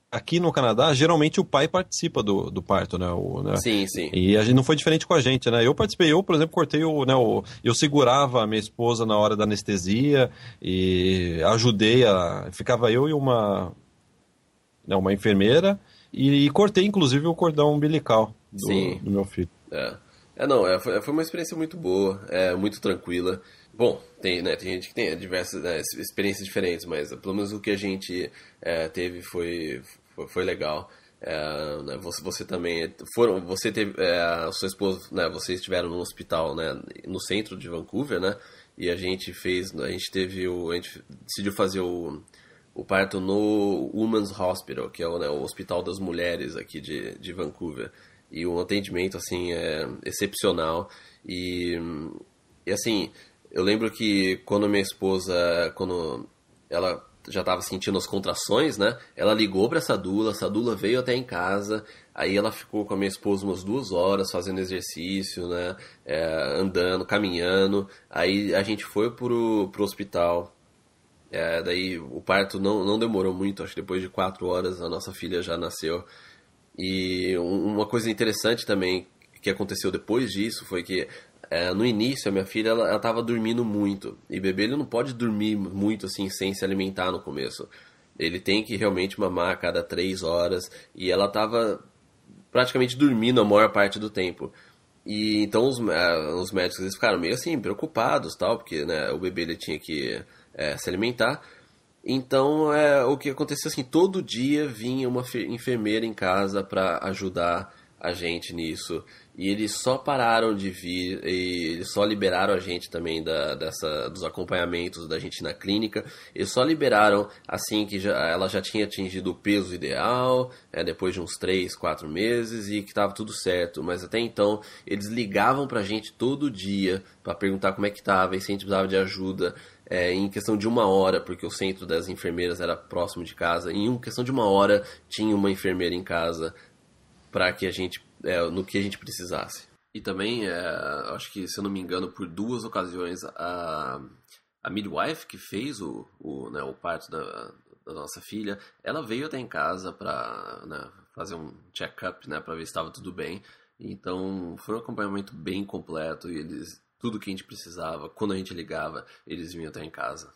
aqui no Canadá, geralmente o pai participa do parto, né? Sim, sim. E a gente não foi diferente com a gente, né? Eu participei, por exemplo, cortei eu segurava a minha esposa na hora da anestesia e ficava eu e uma enfermeira e cortei, inclusive, o cordão umbilical do meu filho. Foi uma experiência muito boa, muito tranquila. Bom, tem gente que tem diversas experiências diferentes, mas pelo menos o que a gente teve foi legal. Né, você também você teve a sua esposa, né, vocês estiveram no hospital, né, no centro de Vancouver, né? E a gente decidiu fazer o parto no Women's Hospital, que é o Hospital das Mulheres aqui de Vancouver. E o atendimento, assim, é excepcional. E assim, eu lembro que quando minha esposa, quando ela já estava sentindo as contrações, né? Ela ligou para essa doula veio até em casa, aí ela ficou com a minha esposa umas 2 horas fazendo exercício, né? Andando, caminhando. Aí a gente foi pro hospital. Daí o parto não demorou muito, acho que depois de 4 horas a nossa filha já nasceu. E uma coisa interessante também que aconteceu depois disso foi que no início a minha filha ela estava dormindo muito. E bebê ele não pode dormir muito assim sem se alimentar no começo. Ele tem que realmente mamar a cada 3 horas. E ela estava praticamente dormindo a maior parte do tempo. E então os médicos eles ficaram meio assim preocupados, tal, porque, né, o bebê ele tinha que se alimentar. Então o que aconteceu assim, todo dia vinha uma enfermeira em casa para ajudar a gente nisso. E eles só pararam de vir e eles só liberaram a gente também dos acompanhamentos da gente na clínica. Eles só liberaram assim que ela já tinha atingido o peso ideal, depois de uns 3, 4 meses e que estava tudo certo. Mas até então eles ligavam pra gente todo dia para perguntar como é que estava e se a gente precisava de ajuda. Em questão de 1 hora, porque o centro das enfermeiras era próximo de casa, em questão de 1 hora tinha uma enfermeira em casa para que a gente, no que a gente precisasse. E também, acho que, se eu não me engano, por 2 ocasiões, a midwife que fez o parto da nossa filha, ela veio até em casa para, né, fazer um check-up, né, para ver se estava tudo bem. Então, foi um acompanhamento bem completo e tudo que a gente precisava, quando a gente ligava, eles vinham até em casa.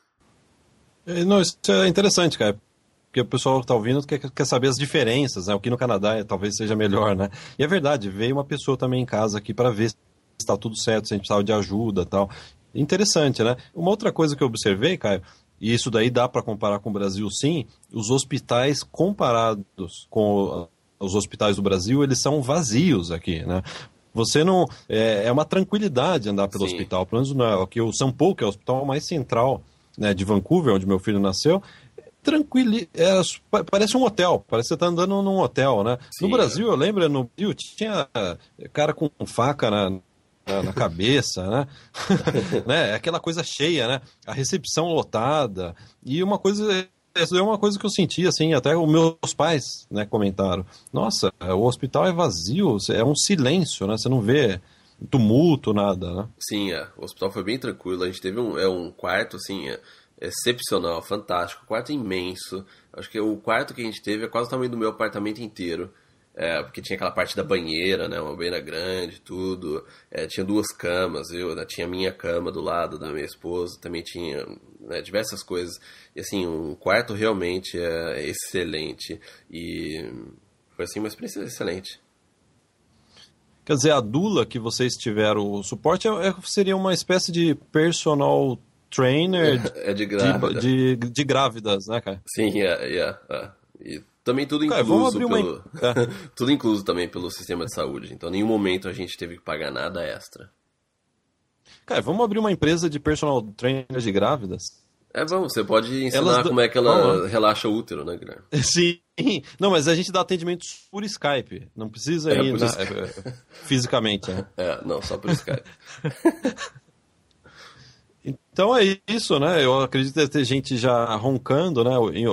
Não, isso é interessante, cara. Porque o pessoal que está ouvindo quer saber as diferenças, né? O que no Canadá talvez seja melhor, né? E é verdade, veio uma pessoa também em casa aqui para ver se está tudo certo, se a gente precisava de ajuda e tal. Interessante, né? Uma outra coisa que eu observei, Caio, e isso daí dá para comparar com o Brasil sim, os hospitais comparados com os hospitais do Brasil, eles são vazios aqui, né? Você não... É uma tranquilidade andar pelo Sim. hospital. Pelo menos aqui o St. Paul, que é o hospital mais central, né, de Vancouver, onde meu filho nasceu, tranquilo, parece um hotel, parece que você está andando num hotel, né? Sim, no Brasil, eu lembro, no Brasil tinha cara com faca na cabeça, né? né? Aquela coisa cheia, né? A recepção lotada, e essa é uma coisa que eu senti, assim, até os meus pais, né, comentaram. Nossa, o hospital é vazio, é um silêncio, né? Você não vê tumulto, nada, né? Sim, o hospital foi bem tranquilo. A gente teve um quarto, assim, excepcional, fantástico. Quarto imenso. Acho que o quarto que a gente teve é quase o tamanho do meu apartamento inteiro. Porque tinha aquela parte da banheira, né? Uma banheira grande, tudo. Tinha 2 camas, tinha a minha cama do lado da minha esposa. Também tinha, né, diversas coisas. E assim, um quarto realmente excelente. E foi assim uma experiência excelente. Quer dizer, a doula que vocês tiveram o suporte seria uma espécie de personal trainer de grávida. de grávidas, né, cara? Sim, E também tudo cara, incluso tudo incluso também pelo sistema de saúde. Então, em nenhum momento a gente teve que pagar nada extra. Cara, vamos abrir uma empresa de personal trainer de grávidas? Vamos, você pode ensinar como é que ela relaxa o útero, né, Guilherme? Sim. Não, mas a gente dá atendimento por Skype. Não precisa ir fisicamente. Né? Não, só por Skype. Então é isso, né? Eu acredito que ter gente já roncando, né?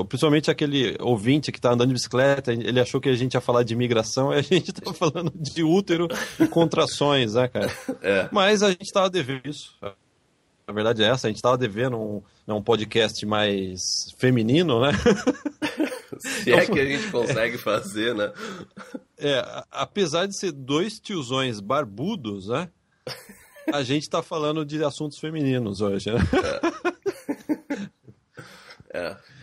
Principalmente aquele ouvinte que está andando de bicicleta, ele achou que a gente ia falar de imigração e a gente estava falando de útero e contrações, né, cara? Mas a gente estava devendo isso. A verdade é essa, a gente estava devendo um podcast mais feminino, né? Se é que a gente consegue fazer, né? Apesar de ser dois tiozões barbudos, né? A gente está falando de assuntos femininos hoje, né?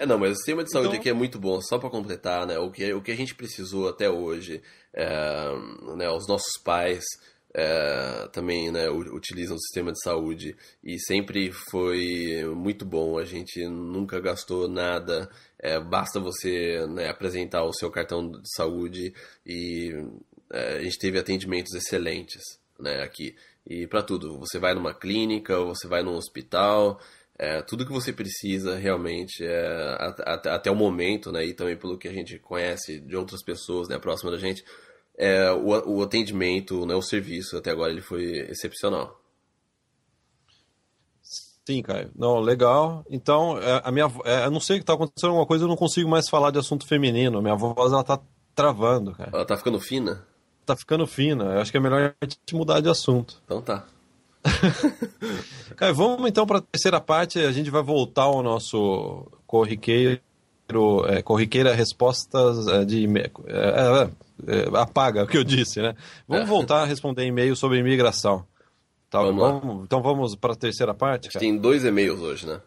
Não, mas o sistema de saúde aqui é muito bom. Só para completar, né? O que a gente precisou até hoje, né, os nossos pais também, né, utilizam o sistema de saúde e sempre foi muito bom. A gente nunca gastou nada. Basta você, né, apresentar o seu cartão de saúde e a gente teve atendimentos excelentes, né, aqui. E para tudo, você vai numa clínica, você vai num hospital, tudo que você precisa realmente, até o momento, né, e também pelo que a gente conhece de outras pessoas, né, próximas da gente, o atendimento, né, o serviço até agora ele foi excepcional. Sim, Caio. Não, legal. Então, eu não sei o que está acontecendo alguma coisa, eu não consigo mais falar de assunto feminino. Minha voz, ela tá travando, cara. Ela tá ficando fina? Tá ficando fina. Eu acho que é melhor a gente mudar de assunto. Então tá. Caio, vamos então para a terceira parte. A gente vai voltar ao nosso corriqueira respostas de e-mail. Apaga o que eu disse, né? Vamos voltar a responder e-mail sobre imigração. Tá, então vamos para a terceira parte? Tem 2 e-mails hoje, né?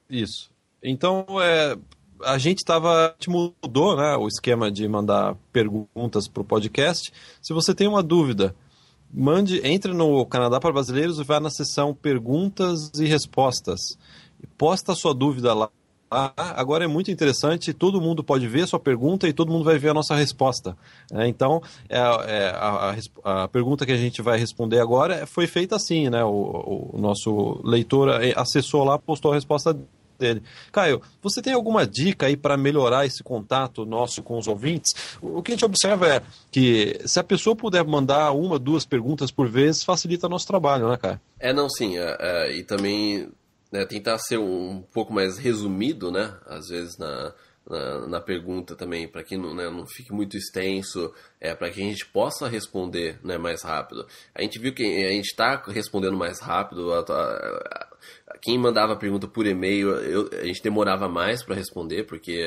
Isso. Então, a gente mudou, né, o esquema de mandar perguntas para o podcast. Se você tem uma dúvida, entre no Canadá para Brasileiros e vá na seção Perguntas e Respostas. Posta a sua dúvida lá. Agora é muito interessante, todo mundo pode ver a sua pergunta e todo mundo vai ver a nossa resposta. Então, a pergunta que a gente vai responder agora foi feita assim, né? O nosso leitor acessou lá, postou a resposta dele. Caio, você tem alguma dica aí para melhorar esse contato nosso com os ouvintes? O que a gente observa é que se a pessoa puder mandar 1, 2 perguntas por vez, facilita nosso trabalho, né, Caio? Não, sim. E também... tentar ser um pouco mais resumido, né? Às vezes na pergunta também, para que não fique muito extenso, para que a gente possa responder, né, mais rápido. A gente viu que a gente está respondendo mais rápido. Quem mandava a pergunta por e-mail, a gente demorava mais para responder, porque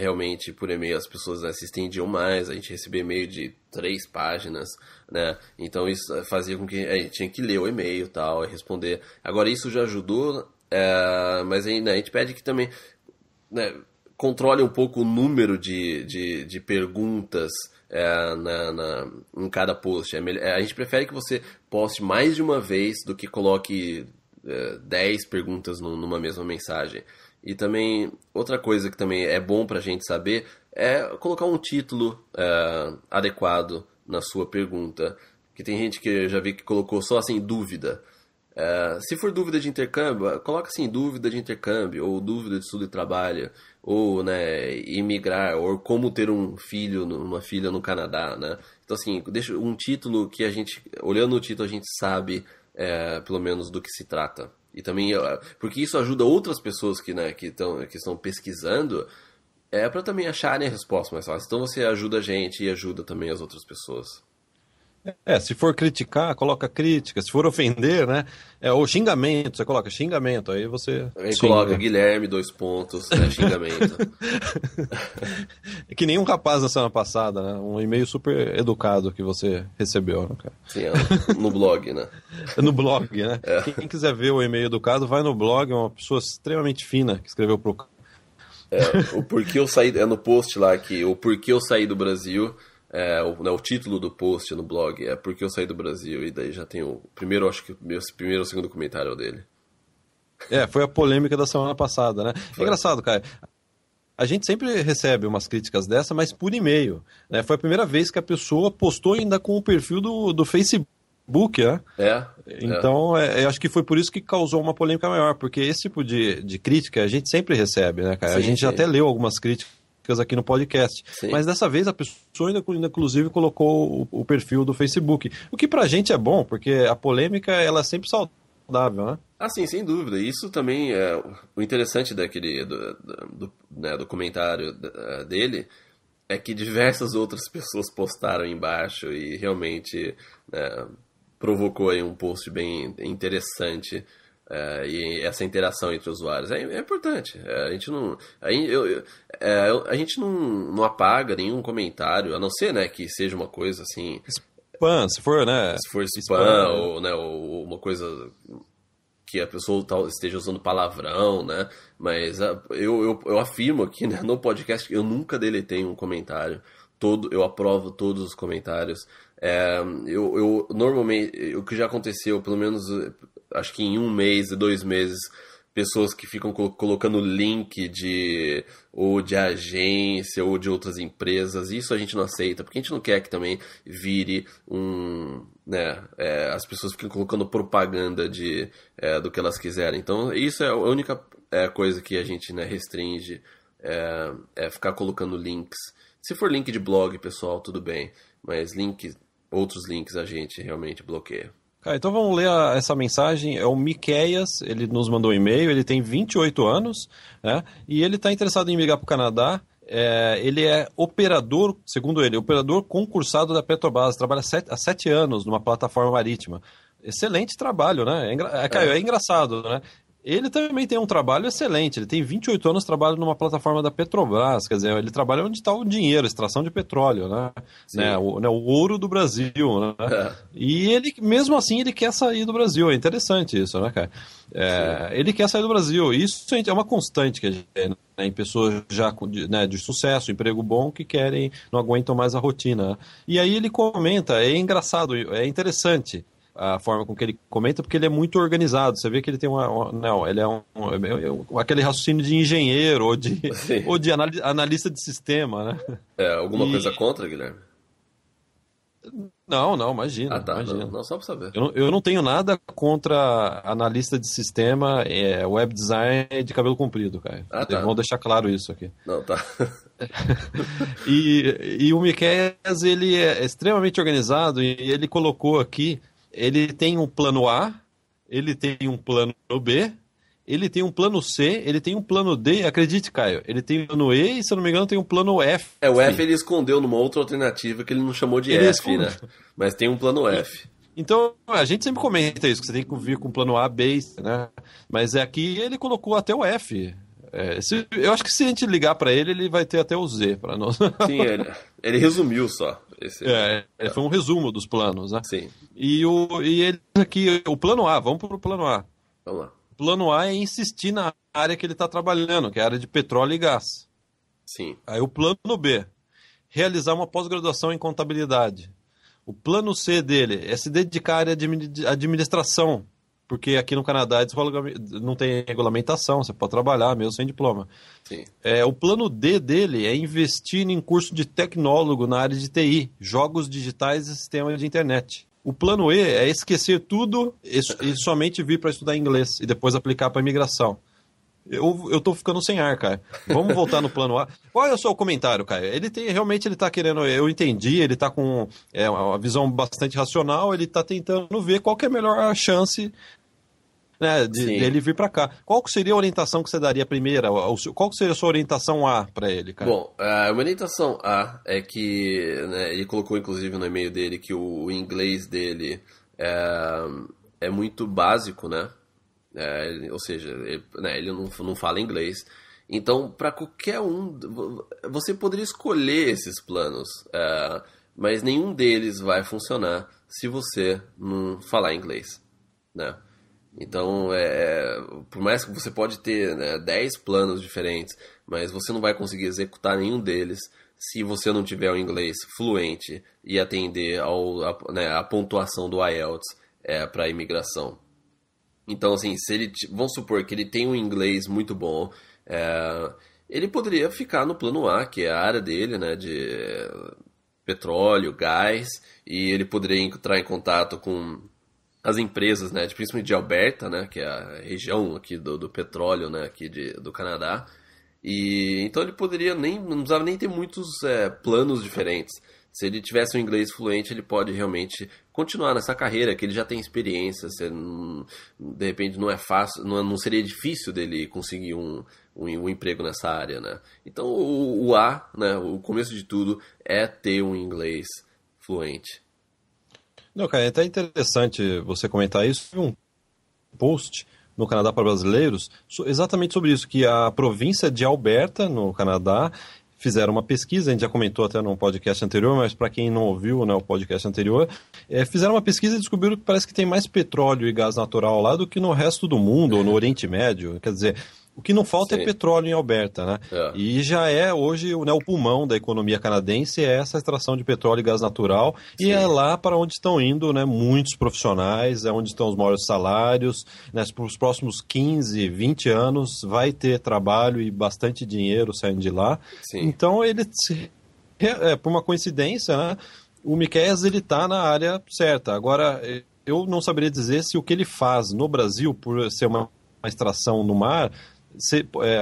realmente por e-mail as pessoas, né, se estendiam mais. A gente recebia e-mail de 3 páginas, né? Então isso fazia com que a gente tinha que ler o e-mail e tal, e responder. Agora isso já ajudou, mas aí, né, a gente pede que também, né, controle um pouco o número de perguntas em cada post. A gente prefere que você poste mais de uma vez do que coloque 10 perguntas numa mesma mensagem. E também, outra coisa que também é bom pra gente saber é colocar um título adequado na sua pergunta. Porque tem gente que eu já vi que colocou só assim, dúvida. Se for dúvida de intercâmbio, coloca assim, dúvida de intercâmbio, ou dúvida de estudo e trabalho, ou, né, imigrar, ou como ter um filho, uma filha no Canadá, né? Então assim, deixa um título que a gente, olhando o título, a gente sabe pelo menos do que se trata. E também, porque isso ajuda outras pessoas que estão pesquisando, para também acharem a resposta mais fácil. Então você ajuda a gente e ajuda também as outras pessoas. Se for criticar, coloca crítica. Se for ofender, né? Ou xingamento, você coloca xingamento. Aí você. Aí coloca Guilherme, 2 pontos, né, xingamento. É que nem um rapaz na semana passada, né? Um e-mail super educado que você recebeu, né, cara? Sim, no blog, né? No blog, né? Quem quiser ver o e-mail educado, vai no blog, é uma pessoa extremamente fina que escreveu pro. O porquê eu saí. No post lá aqui, o porquê eu saí do Brasil. O título do post no blog é Porque eu saí do Brasil, e daí já tem o primeiro, acho que o primeiro ou segundo comentário dele. Foi a polêmica da semana passada, né? É engraçado, cara. A gente sempre recebe umas críticas dessa, mas por e-mail, né? Foi a primeira vez que a pessoa postou ainda com o perfil do Facebook, Facebook, né? É. Então, eu acho que foi por isso que causou uma polêmica maior, porque esse tipo de crítica a gente sempre recebe, né, cara? Sim, A gente sim. até leu algumas críticas aqui no podcast, Sim. mas dessa vez a pessoa ainda inclusive colocou o perfil do Facebook, o que pra gente é bom, porque a polêmica ela é sempre saudável, né? Ah, sim, sem dúvida. Isso também é o interessante do comentário dele é que diversas outras pessoas postaram embaixo e realmente né, provocou aí um post bem interessante e essa interação entre usuários é importante. A gente não a gente não apaga nenhum comentário, a não ser né, que seja uma coisa assim, Spam, se for, né? se for spam ou, né, ou uma coisa que a pessoa esteja usando palavrão, né? Mas eu afirmo aqui né, no podcast que eu nunca deletei um comentário. Eu aprovo todos os comentários. Eu normalmente, o que já aconteceu, pelo menos acho que em 1 mês e 2 meses, pessoas que ficam colocando link ou de agência ou de outras empresas, isso a gente não aceita, porque a gente não quer que também vire né, as pessoas ficam colocando propaganda do que elas quiserem. Então, isso é a única coisa que a gente né, restringe, ficar colocando links. Se for link de blog, pessoal, tudo bem, mas outros links a gente realmente bloqueia. Então vamos ler essa mensagem. É o Miqueias, ele nos mandou um e-mail, ele tem 28 anos, né? E ele está interessado em migrar para o Canadá. Ele é operador, segundo ele, operador concursado da Petrobras, trabalha há 7 anos numa plataforma marítima. Excelente trabalho, né? Caio, é engraçado, né? Ele também tem um trabalho excelente, ele tem 28 anos, trabalha numa plataforma da Petrobras, quer dizer, ele trabalha onde está o dinheiro, extração de petróleo, né? O ouro do Brasil, né? E ele, mesmo assim, ele quer sair do Brasil, é interessante isso, né, cara? Ele quer sair do Brasil, isso é uma constante que a gente tem, né, em pessoas já né, de sucesso, emprego bom, que não aguentam mais a rotina, né? E aí ele comenta, é engraçado, é interessante a forma com que ele comenta, porque ele é muito organizado. Você vê que ele tem não, ele é aquele raciocínio de engenheiro ou de analista de sistema, né? Alguma coisa contra, Guilherme? Não, imagina. Ah, tá. Imagina. Não, só pra saber. Eu não tenho nada contra analista de sistema, web design de cabelo comprido, cara. Ah, tá. Vamos deixar claro isso aqui. Não, tá. E o Miqueias, ele é extremamente organizado e ele colocou aqui. Ele tem um plano A, ele tem um plano B, ele tem um plano C, ele tem um plano D, acredite, Caio, ele tem um plano E e, se eu não me engano, tem um plano F. O F ele escondeu numa outra alternativa que ele não chamou de F, né? Mas tem um plano F. Então, a gente sempre comenta isso, que você tem que vir com o plano A, B, né? Mas aqui ele colocou até o F. Eu acho que se a gente ligar para ele, ele vai ter até o Z para nós. Sim, ele resumiu só. Foi um resumo dos planos, né? Sim. E ele aqui, o plano A, vamos para o plano A. Vamos lá. O plano A é insistir na área que ele está trabalhando, que é a área de petróleo e gás. Sim. Aí o plano B, realizar uma pós-graduação em contabilidade. O plano C dele é se dedicar à área de administração, porque aqui no Canadá não tem regulamentação, você pode trabalhar mesmo sem diploma. Sim. O plano D dele é investir em curso de tecnólogo na área de TI, jogos digitais e sistema de internet. O plano E é esquecer tudo e somente vir para estudar inglês e depois aplicar para imigração. Eu tô ficando sem ar, cara. Vamos voltar no plano A. Qual é o seu comentário, cara? Realmente ele tá querendo, eu entendi, ele tá com uma visão bastante racional, ele tá tentando ver qual que é a melhor chance, né, dele vir para cá. Qual que seria a orientação que você daria primeiro? Qual que seria a sua orientação A para ele, cara? Bom, a orientação A é que, né, ele colocou inclusive no e-mail dele que o inglês dele é muito básico, né? Ou seja, ele não fala inglês. Então, para qualquer você poderia escolher esses planos, mas nenhum deles vai funcionar se você não falar inglês, né? Então, por mais que você pode ter, né, 10 planos diferentes, mas você não vai conseguir executar nenhum deles se você não tiver o inglês fluente e atender a pontuação do IELTS para a imigração. Então, assim, vamos supor que ele tem um inglês muito bom, ele poderia ficar no plano A, que é a área dele, né, petróleo, gás, e ele poderia entrar em contato com as empresas, né, principalmente de Alberta, né, que é a região aqui do petróleo, né, aqui do Canadá. E então ele poderia não precisava nem ter muitos planos diferentes. Se ele tivesse um inglês fluente, ele pode realmente continuar nessa carreira, que ele já tem experiência. De repente não é fácil, não seria difícil dele conseguir um emprego nessa área, né? Então né, o começo de tudo é ter um inglês fluente. Não, cara, é até interessante você comentar isso. Um post no Canadá para brasileiros exatamente sobre isso, que a província de Alberta, no Canadá, fizeram uma pesquisa, a gente já comentou até no podcast anterior, mas para quem não ouviu, né, o podcast anterior, fizeram uma pesquisa e descobriram que parece que tem mais petróleo e gás natural lá do que no resto do mundo, ou no Oriente Médio. Quer dizer, o que não falta é petróleo em Alberta, né? E já é hoje, né, o pulmão da economia canadense é essa extração de petróleo e gás natural. Sim. E é lá para onde estão indo, né, muitos profissionais, é onde estão os maiores salários. Né, para os próximos 15, 20 anos vai ter trabalho e bastante dinheiro saindo de lá. Sim. Então, por uma coincidência, né, o Miqueias está na área certa. Agora, eu não saberia dizer se o que ele faz no Brasil, por ser uma extração no mar,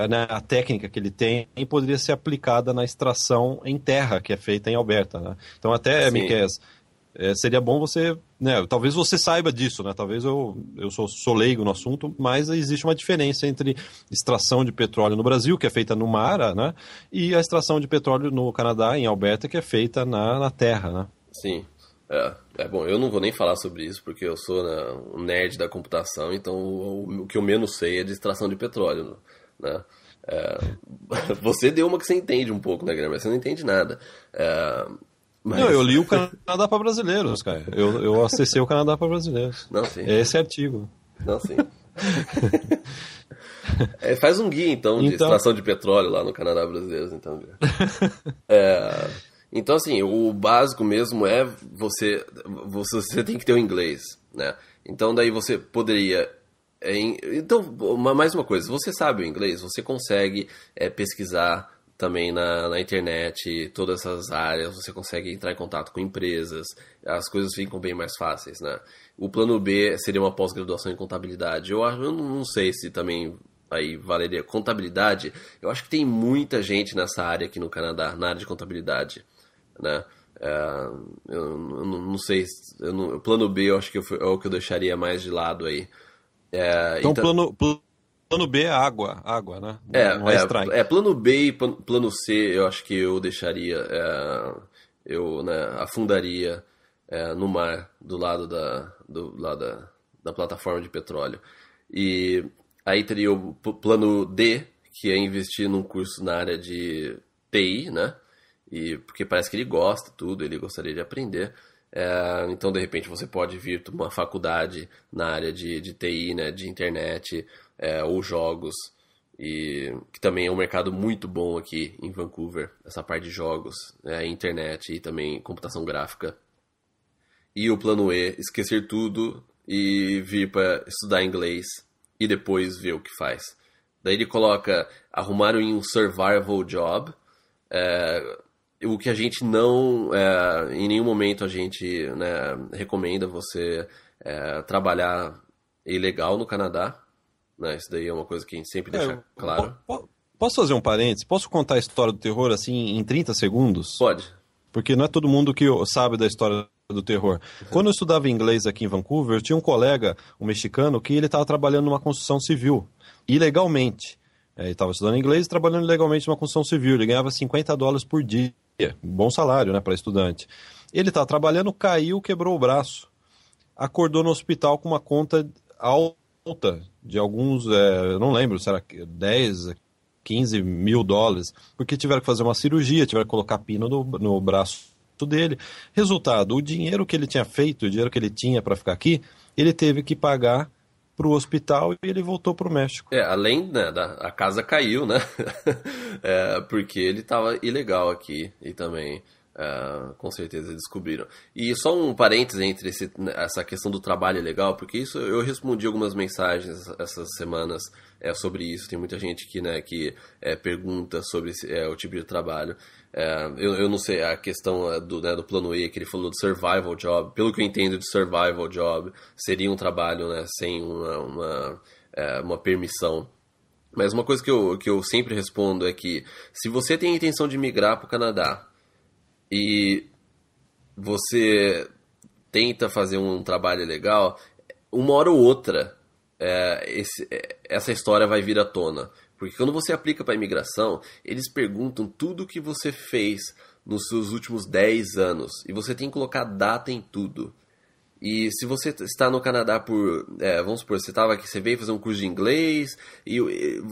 né, a técnica que ele tem poderia ser aplicada na extração em terra, que é feita em Alberta, né? Então até, Miqueias, seria bom você, né, talvez você saiba disso, né? Talvez eu sou leigo no assunto, mas existe uma diferença entre extração de petróleo no Brasil, que é feita no mar, né, e a extração de petróleo no Canadá, em Alberta, que é feita na terra, né? Sim. Bom, eu não vou nem falar sobre isso, porque eu sou, né, um nerd da computação, então o que eu menos sei é de extração de petróleo, né? Você deu uma que você entende um pouco, né, Guilherme? Você não entende nada. Mas... Não, eu li o Canadá para brasileiros, cara. Eu acessei o Canadá para brasileiros. Não, sim. É esse artigo. Não, sim. Faz um guia, então, de extração de petróleo lá no Canadá brasileiros, então. Então, assim, o básico mesmo é você tem que ter o inglês, né? Então, daí você poderia... Então, mais uma coisa, você sabe o inglês, você consegue pesquisar também na internet, todas essas áreas, você consegue entrar em contato com empresas, as coisas ficam bem mais fáceis, né? O plano B seria uma pós-graduação em contabilidade. Eu não sei se também aí valeria contabilidade. Eu acho que tem muita gente nessa área aqui no Canadá, na área de contabilidade, né? Eu não sei, o plano B eu acho que é o que eu deixaria mais de lado aí. Então plano B é água, né? Não é strike. Plano B e plano C eu acho que eu deixaria, né, afundaria no mar, do lado da plataforma de petróleo. E aí teria o plano D, que é investir num curso na área de TI, né? Porque parece que ele gosta tudo, ele gostaria de aprender. Então, de repente, você pode vir para uma faculdade na área de TI, né, de internet, ou jogos, que também é um mercado muito bom aqui em Vancouver, essa parte de jogos, internet e também computação gráfica. E o plano E, esquecer tudo e vir para estudar inglês e depois ver o que faz. Daí ele coloca arrumar um survival job, o que a gente não, em nenhum momento a gente, né, recomenda você trabalhar ilegal no Canadá, né? Isso daí é uma coisa que a gente sempre deixa claro. Posso fazer um parênteses? Posso contar a história do terror assim em 30 segundos? Pode. Porque não é todo mundo que sabe da história do terror. Quando eu estudava inglês aqui em Vancouver, eu tinha um colega, um mexicano, que ele estava trabalhando numa construção civil, ilegalmente. Ele estava estudando inglês e trabalhando ilegalmente numa construção civil. Ele ganhava $50 por dia. Bom salário, né, para estudante. Ele estava trabalhando, caiu, quebrou o braço. Acordou no hospital com uma conta alta de alguns, eu não lembro, será 10, 15 mil dólares, porque tiveram que fazer uma cirurgia, tiveram que colocar pino no braço dele. Resultado, o dinheiro que ele tinha feito, o dinheiro que ele tinha para ficar aqui, ele teve que pagar para o hospital e ele voltou para o México. Além, né, a casa caiu, né? Porque ele estava ilegal aqui e também Com certeza descobriram. E só um parênteses entre essa questão do trabalho legal, porque isso eu respondi algumas mensagens essas semanas sobre isso. Tem muita gente que pergunta sobre o tipo de trabalho. Eu não sei, a questão do plano E, que ele falou do survival job. Pelo que eu entendo de survival job, seria um trabalho, né, sem uma permissão. Mas uma coisa que eu sempre respondo é que se você tem a intenção de migrar para o Canadá e você tenta fazer um trabalho legal, uma hora ou outra essa história vai vir à tona. Porque quando você aplica para a imigração, eles perguntam tudo que você fez nos seus últimos 10 anos. E você tem que colocar data em tudo. E se você está no Canadá por... vamos supor, você veio fazer um curso de inglês, e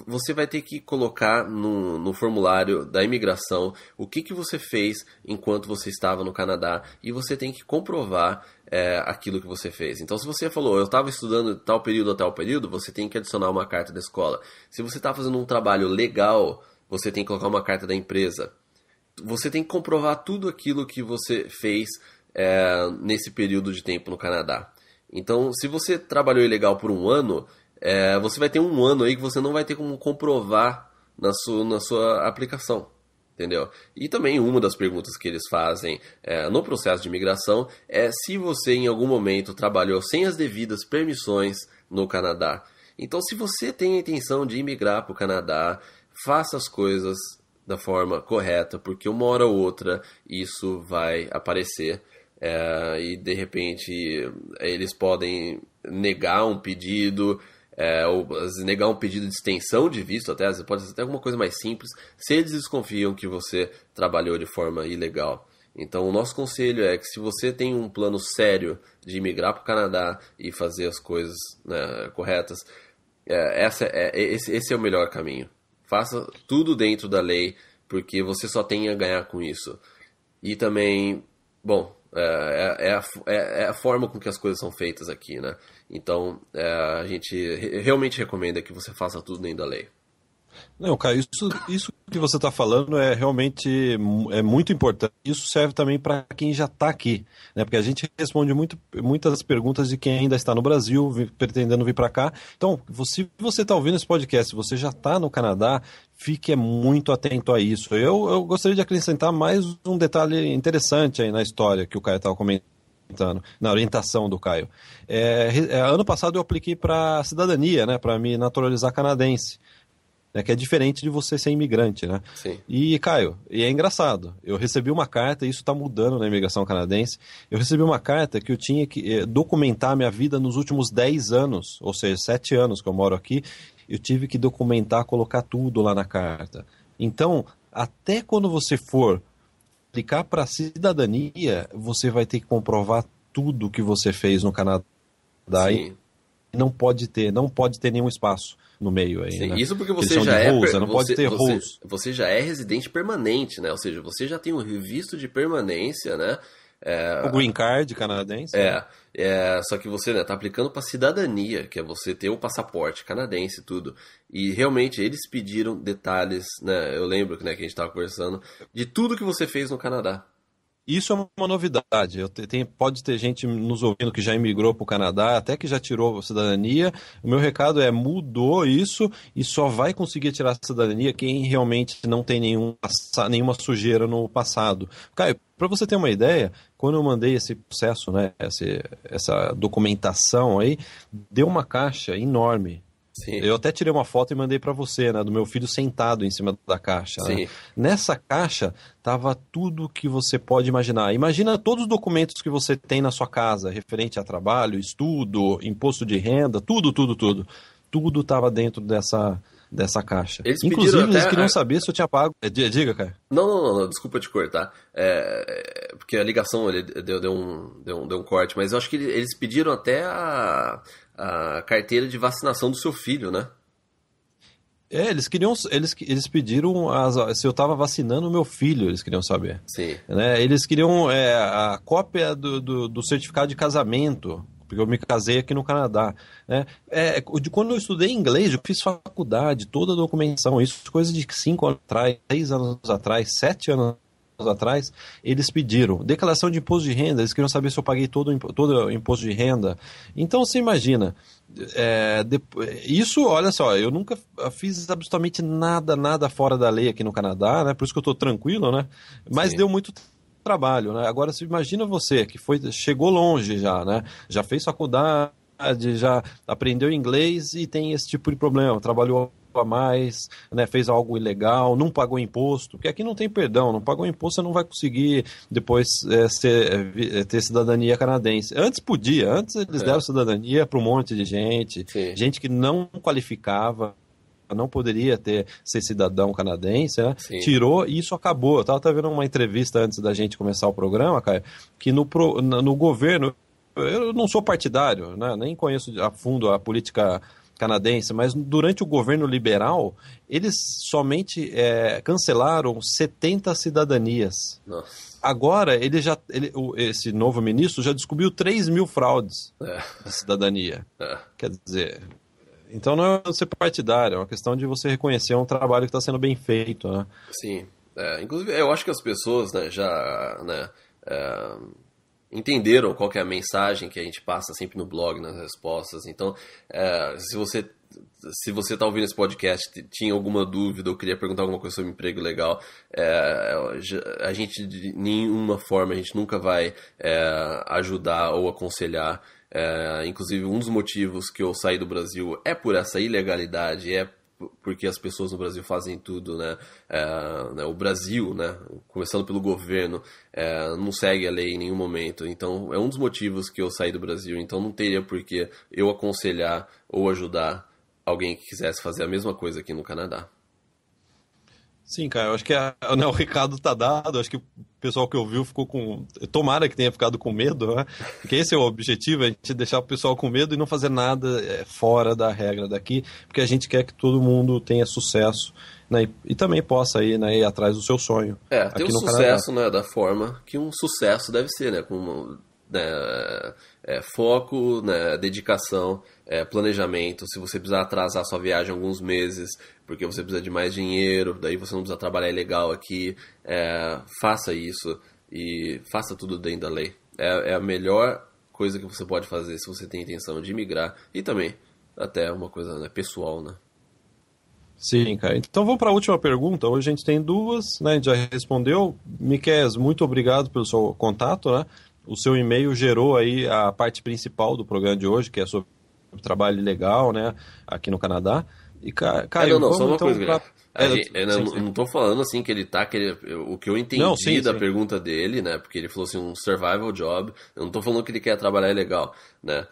você vai ter que colocar no formulário da imigração o que você fez enquanto você estava no Canadá, e você tem que comprovar aquilo que você fez. Então, se você falou, eu estava estudando de tal período a tal período, você tem que adicionar uma carta da escola. Se você está fazendo um trabalho legal, você tem que colocar uma carta da empresa. Você tem que comprovar tudo aquilo que você fez nesse período de tempo no Canadá. Então, se você trabalhou ilegal por um ano, você vai ter um ano aí que você não vai ter como comprovar na sua aplicação, entendeu? E também uma das perguntas que eles fazem no processo de imigração é se você em algum momento trabalhou sem as devidas permissões no Canadá. Então, se você tem a intenção de imigrar para o Canadá, faça as coisas da forma correta, porque uma hora ou outra isso vai aparecer. E de repente eles podem negar um pedido, ou negar um pedido de extensão de visto, pode ser até alguma coisa mais simples, se eles desconfiam que você trabalhou de forma ilegal. Então o nosso conselho é que se você tem um plano sério de imigrar para o Canadá e fazer as coisas, né, corretas, esse é o melhor caminho. Faça tudo dentro da lei, porque você só tem a ganhar com isso. E também, bom, é a forma com que as coisas são feitas aqui, né? Então, a gente realmente recomenda que você faça tudo dentro da lei. Não, Caio, isso que você está falando é realmente muito importante. Isso serve também para quem já está aqui, né? Porque a gente responde muitas perguntas de quem ainda está no Brasil, pretendendo vir para cá. Então, se você está ouvindo esse podcast, se você já está no Canadá, fique muito atento a isso. Eu gostaria de acrescentar mais um detalhe interessante aí na história que o Caio estava comentando, na orientação do Caio. Ano passado eu apliquei para cidadania, né? Para me naturalizar canadense. Que é diferente de você ser imigrante, né? Sim. E, Caio, é engraçado, eu recebi uma carta, e isso está mudando na imigração canadense, eu recebi uma carta que eu tinha que documentar minha vida nos últimos 10 anos, ou seja, 7 anos que eu moro aqui, eu tive que documentar, colocar tudo lá na carta. Então, até quando você for aplicar para cidadania, você vai ter que comprovar tudo que você fez no Canadá. Sim. E não pode ter nenhum espaço no meio aí. Sim, né? Isso porque você você já é residente permanente, né? Ou seja, você já tem um visto de permanência, né? O green card canadense. Só que você tá aplicando para cidadania, que é você ter o passaporte canadense e tudo. E realmente eles pediram detalhes, né? Eu lembro, né, que a gente estava conversando de tudo que você fez no Canadá. Isso é uma novidade. Pode ter gente nos ouvindo que já imigrou para o Canadá, até que já tirou a cidadania. O meu recado mudou isso e só vai conseguir tirar a cidadania quem realmente não tem nenhuma sujeira no passado. Caio, para você ter uma ideia, quando eu mandei esse processo, né, essa documentação aí, deu uma caixa enorme. Sim. Eu até tirei uma foto e mandei para você, né, do meu filho sentado em cima da caixa. Sim. Né? Nessa caixa tava tudo que você pode imaginar. Imagina todos os documentos que você tem na sua casa, referente a trabalho, estudo, imposto de renda, tudo. Tudo estava dentro dessa caia. Inclusive, eles queriam saber se eu tinha pago. Diga, cara. Não, desculpa te cortar. Porque a ligação deu um corte, mas eu acho que eles pediram até a carteira de vacinação do seu filho, né? Eles pediram se eu estava vacinando o meu filho, eles queriam saber. Sim. Né? Eles queriam a cópia do certificado de casamento, porque eu me casei aqui no Canadá. Né? Quando eu estudei inglês, eu fiz faculdade, toda a documentação, isso coisa de 5 anos atrás, 6 anos atrás, 7 anos atrás, eles pediram declaração de imposto de renda, eles queriam saber se eu paguei todo o imposto de renda. Então, você imagina, isso, olha só, eu nunca fiz absolutamente nada fora da lei aqui no Canadá, né? Por isso que eu estou tranquilo, né? Mas deu muito trabalho, né? Agora, se imagina você, que chegou longe já, né? Já fez faculdade, já aprendeu inglês e tem esse tipo de problema, trabalhou a mais, né, fez algo ilegal, não pagou imposto, porque aqui não tem perdão, não pagou imposto, você não vai conseguir depois ter cidadania canadense. Antes eles deram cidadania para um monte de gente, gente que não qualificava, não poderia ser cidadão canadense, né? Tirou e isso acabou. Eu estava vendo uma entrevista antes da gente começar o programa, cara, que no governo, eu não sou partidário, né, nem conheço a fundo a política canadense, mas durante o governo liberal, eles somente cancelaram 70 cidadanias. Nossa. Agora, esse novo ministro já descobriu 3 mil fraudes de cidadania. Quer dizer, então não é ser partidário, é uma questão de você reconhecer um trabalho que está sendo bem feito, né? Sim. Inclusive, eu acho que as pessoas, né, já... Né, entenderam qual que é a mensagem que a gente passa sempre no blog, nas respostas. Então, se você está ouvindo esse podcast, tinha alguma dúvida ou queria perguntar alguma coisa sobre emprego legal, a gente, de nenhuma forma, a gente nunca vai ajudar ou aconselhar. Inclusive, um dos motivos que eu saí do Brasil é por essa ilegalidade, porque as pessoas no Brasil fazem tudo, né? O Brasil, né, começando pelo governo, não segue a lei em nenhum momento. Então, é um dos motivos que eu saí do Brasil. Então, não teria por que eu aconselhar ou ajudar alguém que quisesse fazer a mesma coisa aqui no Canadá. Sim, cara, eu acho que o recado tá dado, acho que o pessoal que ouviu ficou com... Tomara que tenha ficado com medo, né? Porque esse é o objetivo, a gente deixar o pessoal com medo e não fazer nada fora da regra daqui, porque a gente quer que todo mundo tenha sucesso, né? E também possa ir, né, ir atrás do seu sonho. Ter o sucesso, né, da forma que um sucesso deve ser, né? Com foco, né, dedicação, planejamento. Se você precisar atrasar sua viagem alguns meses porque você precisa de mais dinheiro, daí você não precisa trabalhar ilegal aqui, faça isso e faça tudo dentro da lei. É a melhor coisa que você pode fazer se você tem intenção de imigrar e também até uma coisa, né, pessoal, né? Sim, cara. Então vamos para a última pergunta. Hoje a gente tem duas, né? A gente já respondeu. Miqueias, muito obrigado pelo seu contato, né? O seu e-mail gerou aí a parte principal do programa de hoje, que é sobre trabalho legal, né, aqui no Canadá. E, Caio, não, só uma coisa, não estou falando assim que ele tá... o que eu entendi da pergunta dele, né, porque ele falou assim, um survival job, eu não estou falando que ele quer trabalhar ilegal, né,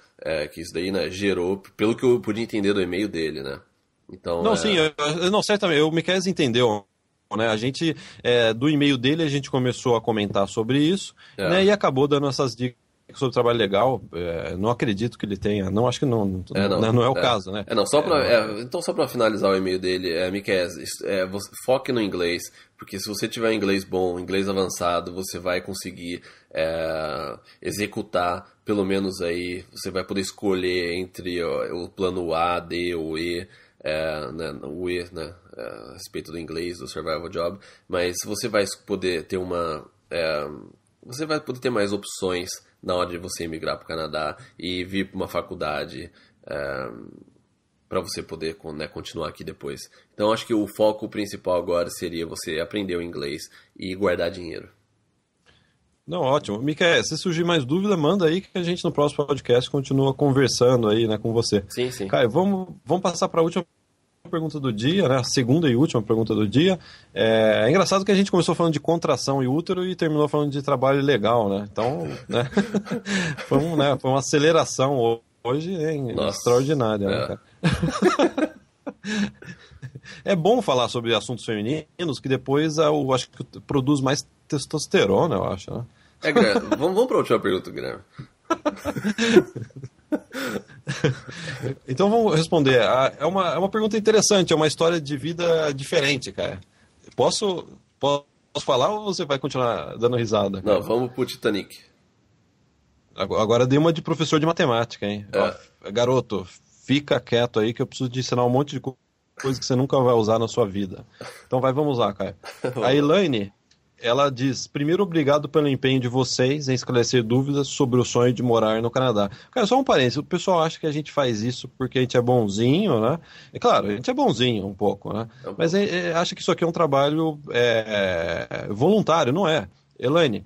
que isso daí, né, gerou, pelo que eu pude entender do e-mail dele, né. Então, não, sim, certamente, o Miqueias entendeu, né? A gente, do e-mail dele, a gente começou a comentar sobre isso, né? E acabou dando essas dicas sobre trabalho legal. Não acredito que ele tenha, não, acho que não é o caso, né? Então, só para finalizar o e-mail dele, Miqueias, foque no inglês, porque se você tiver inglês bom, inglês avançado, você vai conseguir executar, pelo menos aí, você vai poder escolher entre o plano A, D ou E, o E, né, a respeito do inglês, do survival job, mas você vai poder ter você vai poder ter mais opções na hora de você emigrar para o Canadá e vir para uma faculdade para você poder, né, continuar aqui depois. Então acho que o foco principal agora seria você aprender o inglês e guardar dinheiro. Não, ótimo. Miqueias, se surgir mais dúvida, manda aí que a gente no próximo podcast continua conversando aí, né, com você. Sim. Caio, vamos passar para a última pergunta do dia, né, a segunda e última pergunta do dia. É engraçado que a gente começou falando de contração e útero e terminou falando de trabalho ilegal, né? Então, né, foi uma aceleração hoje extraordinária, né, cara? É bom falar sobre assuntos femininos que depois eu acho que produz mais testosterona, eu acho, né? Vamos para a última pergunta, Guilherme. Então vamos responder. É uma pergunta interessante, é uma história de vida diferente, cara. Posso falar ou você vai continuar dando risada? Não, vamos pro Titanic. Agora dei uma de professor de matemática, hein? Garoto, fica quieto aí que eu preciso te ensinar um monte de coisa que você nunca vai usar na sua vida. Então vamos lá, cara. A Elaine, ela diz: primeiro, obrigado pelo empenho de vocês em esclarecer dúvidas sobre o sonho de morar no Canadá. Cara, só um parênteses, o pessoal acha que a gente faz isso porque a gente é bonzinho, né? É claro, a gente é bonzinho um pouco, né? Mas acha que isso aqui é um trabalho voluntário, não é? Elaine,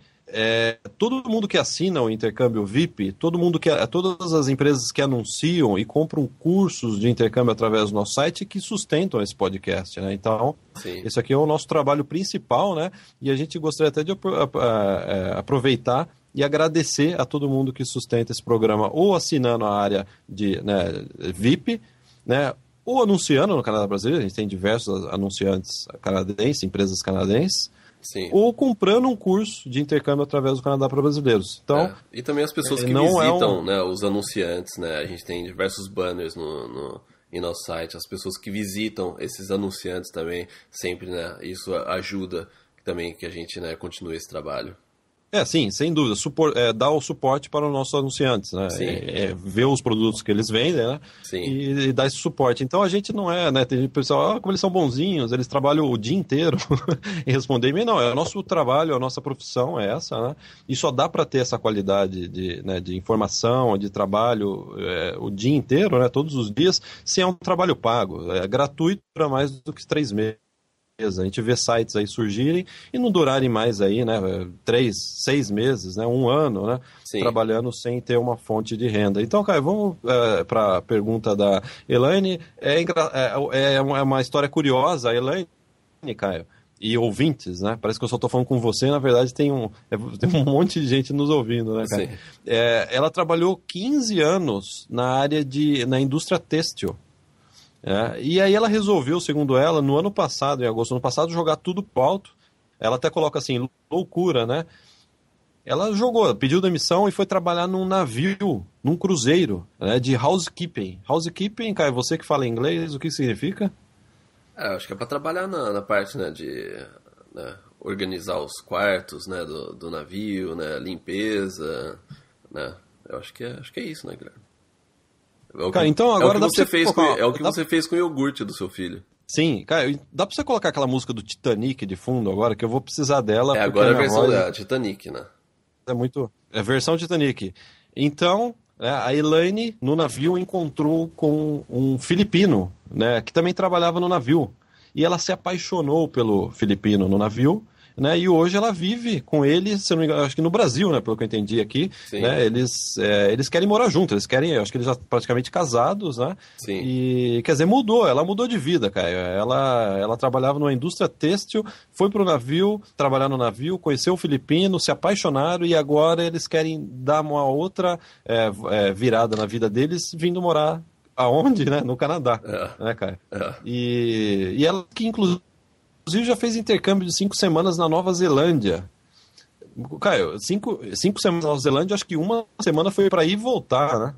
todo mundo que assina o intercâmbio VIP, todas as empresas que anunciam e compram cursos de intercâmbio através do nosso site que sustentam esse podcast, né? Então, sim, esse aqui é o nosso trabalho principal, né? E a gente gostaria até de aproveitar e agradecer a todo mundo que sustenta esse programa, ou assinando a área de, né, VIP, né? Ou anunciando no Canadá Brasileiro. A gente tem diversos anunciantes canadenses, empresas canadenses. Sim. Ou comprando um curso de intercâmbio através do Canadá para brasileiros. Então, e também as pessoas que visitam, né, os anunciantes, né? A gente tem diversos banners em nosso site, as pessoas que visitam esses anunciantes também, sempre, né? Isso ajuda também que a gente, né, continue esse trabalho. Sim, sem dúvida. Dar o suporte para os nossos anunciantes, né? Ver os produtos que eles vendem, né? Sim. E dar esse suporte. Então a gente não né? Tem pessoal, como eles são bonzinhos, eles trabalham o dia inteiro em responder e-mail. Não, é o nosso trabalho, a nossa profissão é essa, né? E só dá para ter essa qualidade de informação, de trabalho o dia inteiro, né? Todos os dias, se é um trabalho pago. É gratuito para mais do que 3 meses. A gente vê sites aí surgirem e não durarem mais aí, né, 3, 6 meses, né, 1 ano, né, sim, trabalhando sem ter uma fonte de renda. Então, Caio, vamos para a pergunta da Elaine. É uma história curiosa, a Elaine, Caio, e ouvintes, né, parece que eu só estou falando com você, na verdade tem um monte de gente nos ouvindo, né, Caio? Ela trabalhou 15 anos na indústria têxtil. E aí ela resolveu, segundo ela, no ano passado, em agosto do ano passado, jogar tudo pro alto. Ela até coloca assim, loucura, né? Ela pediu demissão e foi trabalhar num navio, num cruzeiro, né, de housekeeping. Housekeeping, Caio, você que fala inglês, o que significa? Acho que é para trabalhar na parte, né, de organizar os quartos, né, do navio, né, limpeza, né? Eu acho que é isso, né, Guilherme? Cara, então agora é o que você fez com o iogurte do seu filho. Sim, cara, dá pra você colocar aquela música do Titanic de fundo agora, que eu vou precisar dela. Agora é a versão da Titanic, né? É a versão Titanic. Então, a Elaine, no navio, encontrou com um filipino, né, que também trabalhava no navio. E ela se apaixonou pelo filipino no navio, né, e hoje ela vive com ele, se eu não me engano, acho que no Brasil, né, pelo que eu entendi aqui. Né, eles querem morar juntos, acho que eles já praticamente casados, né? Sim. E, quer dizer, ela mudou de vida, cara. Ela trabalhava numa indústria têxtil, foi pro navio, trabalhar no navio, conheceu o filipino, se apaixonaram e agora eles querem dar uma outra virada na vida deles, vindo morar aonde, né? No Canadá, né, cara? E ela que, inclusive, já fez intercâmbio de 5 semanas na Nova Zelândia. Caio, 5 semanas na Nova Zelândia, acho que 1 semana foi para ir e voltar, né?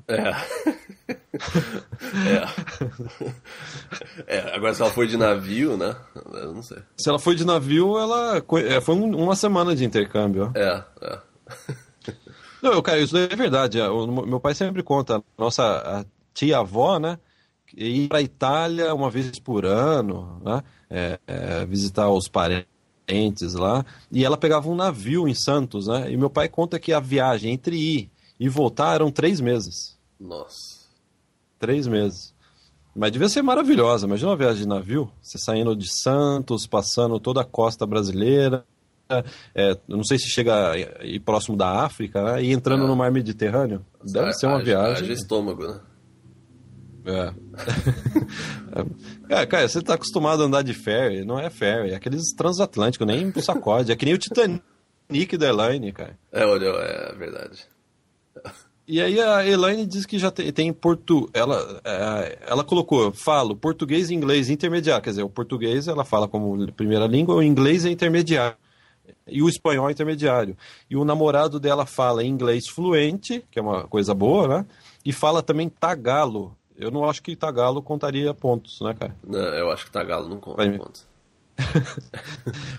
Agora, se ela foi de navio, né? Eu não sei. Se ela foi de navio, ela foi 1 semana de intercâmbio. Não, Caio, isso é verdade. Meu pai sempre conta. A tia-avó, né? Ir para a Itália 1 vez por ano, né? Visitar os parentes lá, e ela pegava um navio em Santos, né? E meu pai conta que a viagem entre ir e voltar eram 3 meses. Nossa. 3 meses. Mas devia ser maravilhosa. Imagina uma viagem de navio, você saindo de Santos, passando toda a costa brasileira, não sei se chega a ir próximo da África, né? E entrando no mar Mediterrâneo. Deve ser uma viagem. Haja estômago, né? Cara, você tá acostumado a andar de ferry, não é ferry, é aqueles transatlânticos, nem sacode, é que nem o Titanic da Elaine, cara. É verdade. E aí a Elaine diz que já tem ela colocou, falo português e inglês intermediário, quer dizer, o português ela fala como primeira língua, o inglês é intermediário. E o espanhol é intermediário. E o namorado dela fala inglês fluente, que é uma coisa boa, né? E fala também tagalo. Eu não acho que tagalo contaria pontos, né, cara? Não, eu acho que tagalo não conta pontos.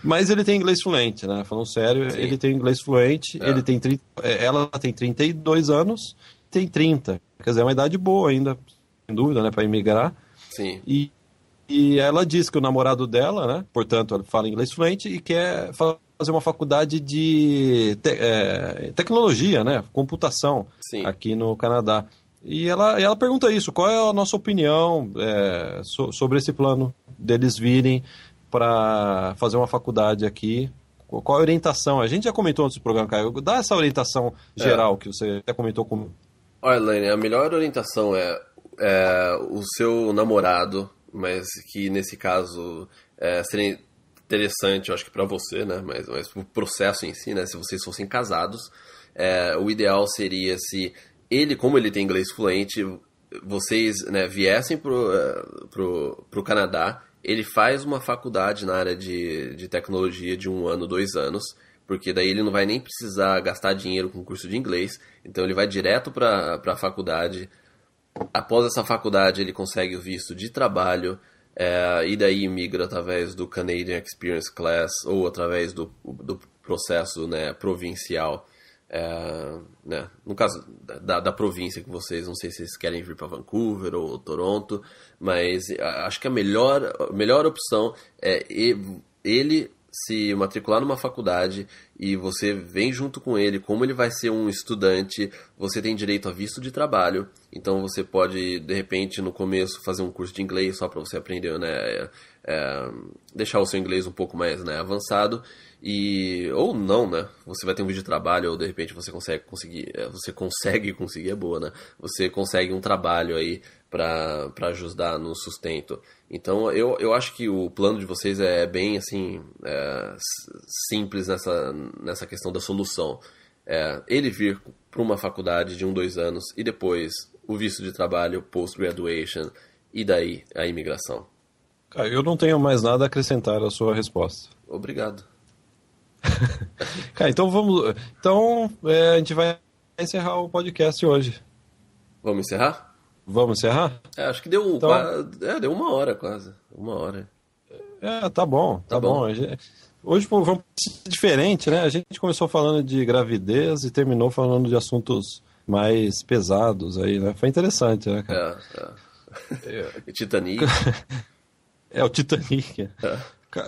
Mas ele tem inglês fluente, né? Falando sério, sim, ele tem inglês fluente, ele tem ela tem 32 anos, tem 30. Quer dizer, é uma idade boa ainda, sem dúvida, né, para imigrar. Sim. E ela diz que o namorado dela, né, portanto, ela fala inglês fluente e quer fazer fazer uma faculdade de tecnologia, né? Computação, Sim. aqui no Canadá. E ela pergunta isso, qual é a nossa opinião sobre esse plano deles virem para fazer uma faculdade aqui. Qual a orientação? A gente já comentou antes do programa, Caio. Dá essa orientação geral que você até comentou comigo. Olha, Elaine, a melhor orientação é o seu namorado, mas que nesse caso seria interessante, eu acho que para você, né? Mas o processo em si, né? Se vocês fossem casados, o ideal seria se ele, como ele tem inglês fluente, vocês, né, viessem pro Canadá. Ele faz uma faculdade na área de tecnologia de 1 ano, 2 anos, porque daí ele não vai nem precisar gastar dinheiro com curso de inglês, então ele vai direto para a faculdade. Após essa faculdade ele consegue o visto de trabalho, e daí migra através do Canadian Experience Class ou através do processo, né, provincial. Né, no caso da província que vocês, não sei se vocês querem vir para Vancouver ou Toronto, mas acho que a melhor opção é ele se matricular numa faculdade e você vem junto com ele. Como ele vai ser um estudante, você tem direito a visto de trabalho, então você pode, de repente, no começo fazer um curso de inglês só para você aprender, né, deixar o seu inglês um pouco mais, né, avançado. Ou não, né? Você vai ter um vídeo de trabalho, ou de repente você consegue conseguir. É boa, né? Você consegue um trabalho aí para ajudar no sustento. Então eu acho que o plano de vocês é bem assim, simples nessa questão da solução. Ele vir para uma faculdade de 1, 2 anos e depois o visto de trabalho, post-graduation, e daí a imigração. Cara, eu não tenho mais nada a acrescentar à sua resposta. Obrigado. Cara, então vamos. Então a gente vai encerrar o podcast hoje. Vamos encerrar? Vamos encerrar? Acho que deu, então, deu 1 hora quase. 1 hora. Tá bom, tá bom. Hoje vamos ser diferente, né? A gente começou falando de gravidez e terminou falando de assuntos mais pesados aí, né? Foi interessante, né, cara? Titanic. O Titanic.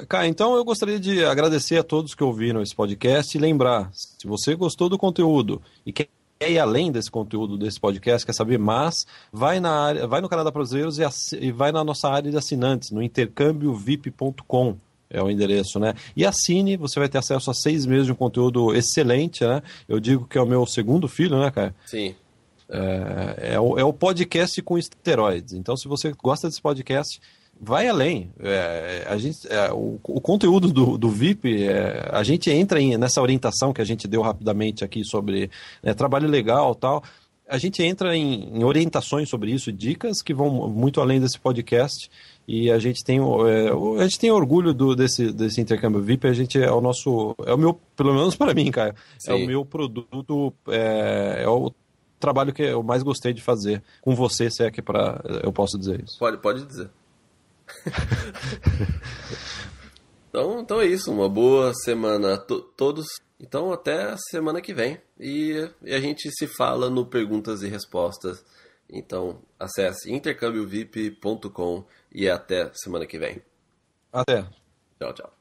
Cara, então eu gostaria de agradecer a todos que ouviram esse podcast e lembrar, se você gostou do conteúdo e quer ir além desse conteúdo, desse podcast, quer saber mais, vai no Canadá Brasileiros e vai na nossa área de assinantes, no intercambiovip.com, é o endereço, né? E assine, você vai ter acesso a 6 meses de um conteúdo excelente, né? Eu digo que é o meu segundo filho, né, cara? Sim. É o podcast com esteroides. Então, se você gosta desse podcast, vai além. O conteúdo do VIP, a gente entra nessa orientação que a gente deu rapidamente aqui sobre trabalho legal e tal. A gente entra em orientações sobre isso, dicas que vão muito além desse podcast. E a gente tem orgulho desse intercâmbio VIP. A gente é o meu, pelo menos para mim, cara, Sim. é o meu produto, é o trabalho que eu mais gostei de fazer com você, se é que eu posso dizer isso. Pode dizer. Então é isso, uma boa semana a todos. Então até a semana que vem. E a gente se fala no Perguntas e Respostas. Então acesse intercambiovip.com e até semana que vem. Até. Tchau, tchau.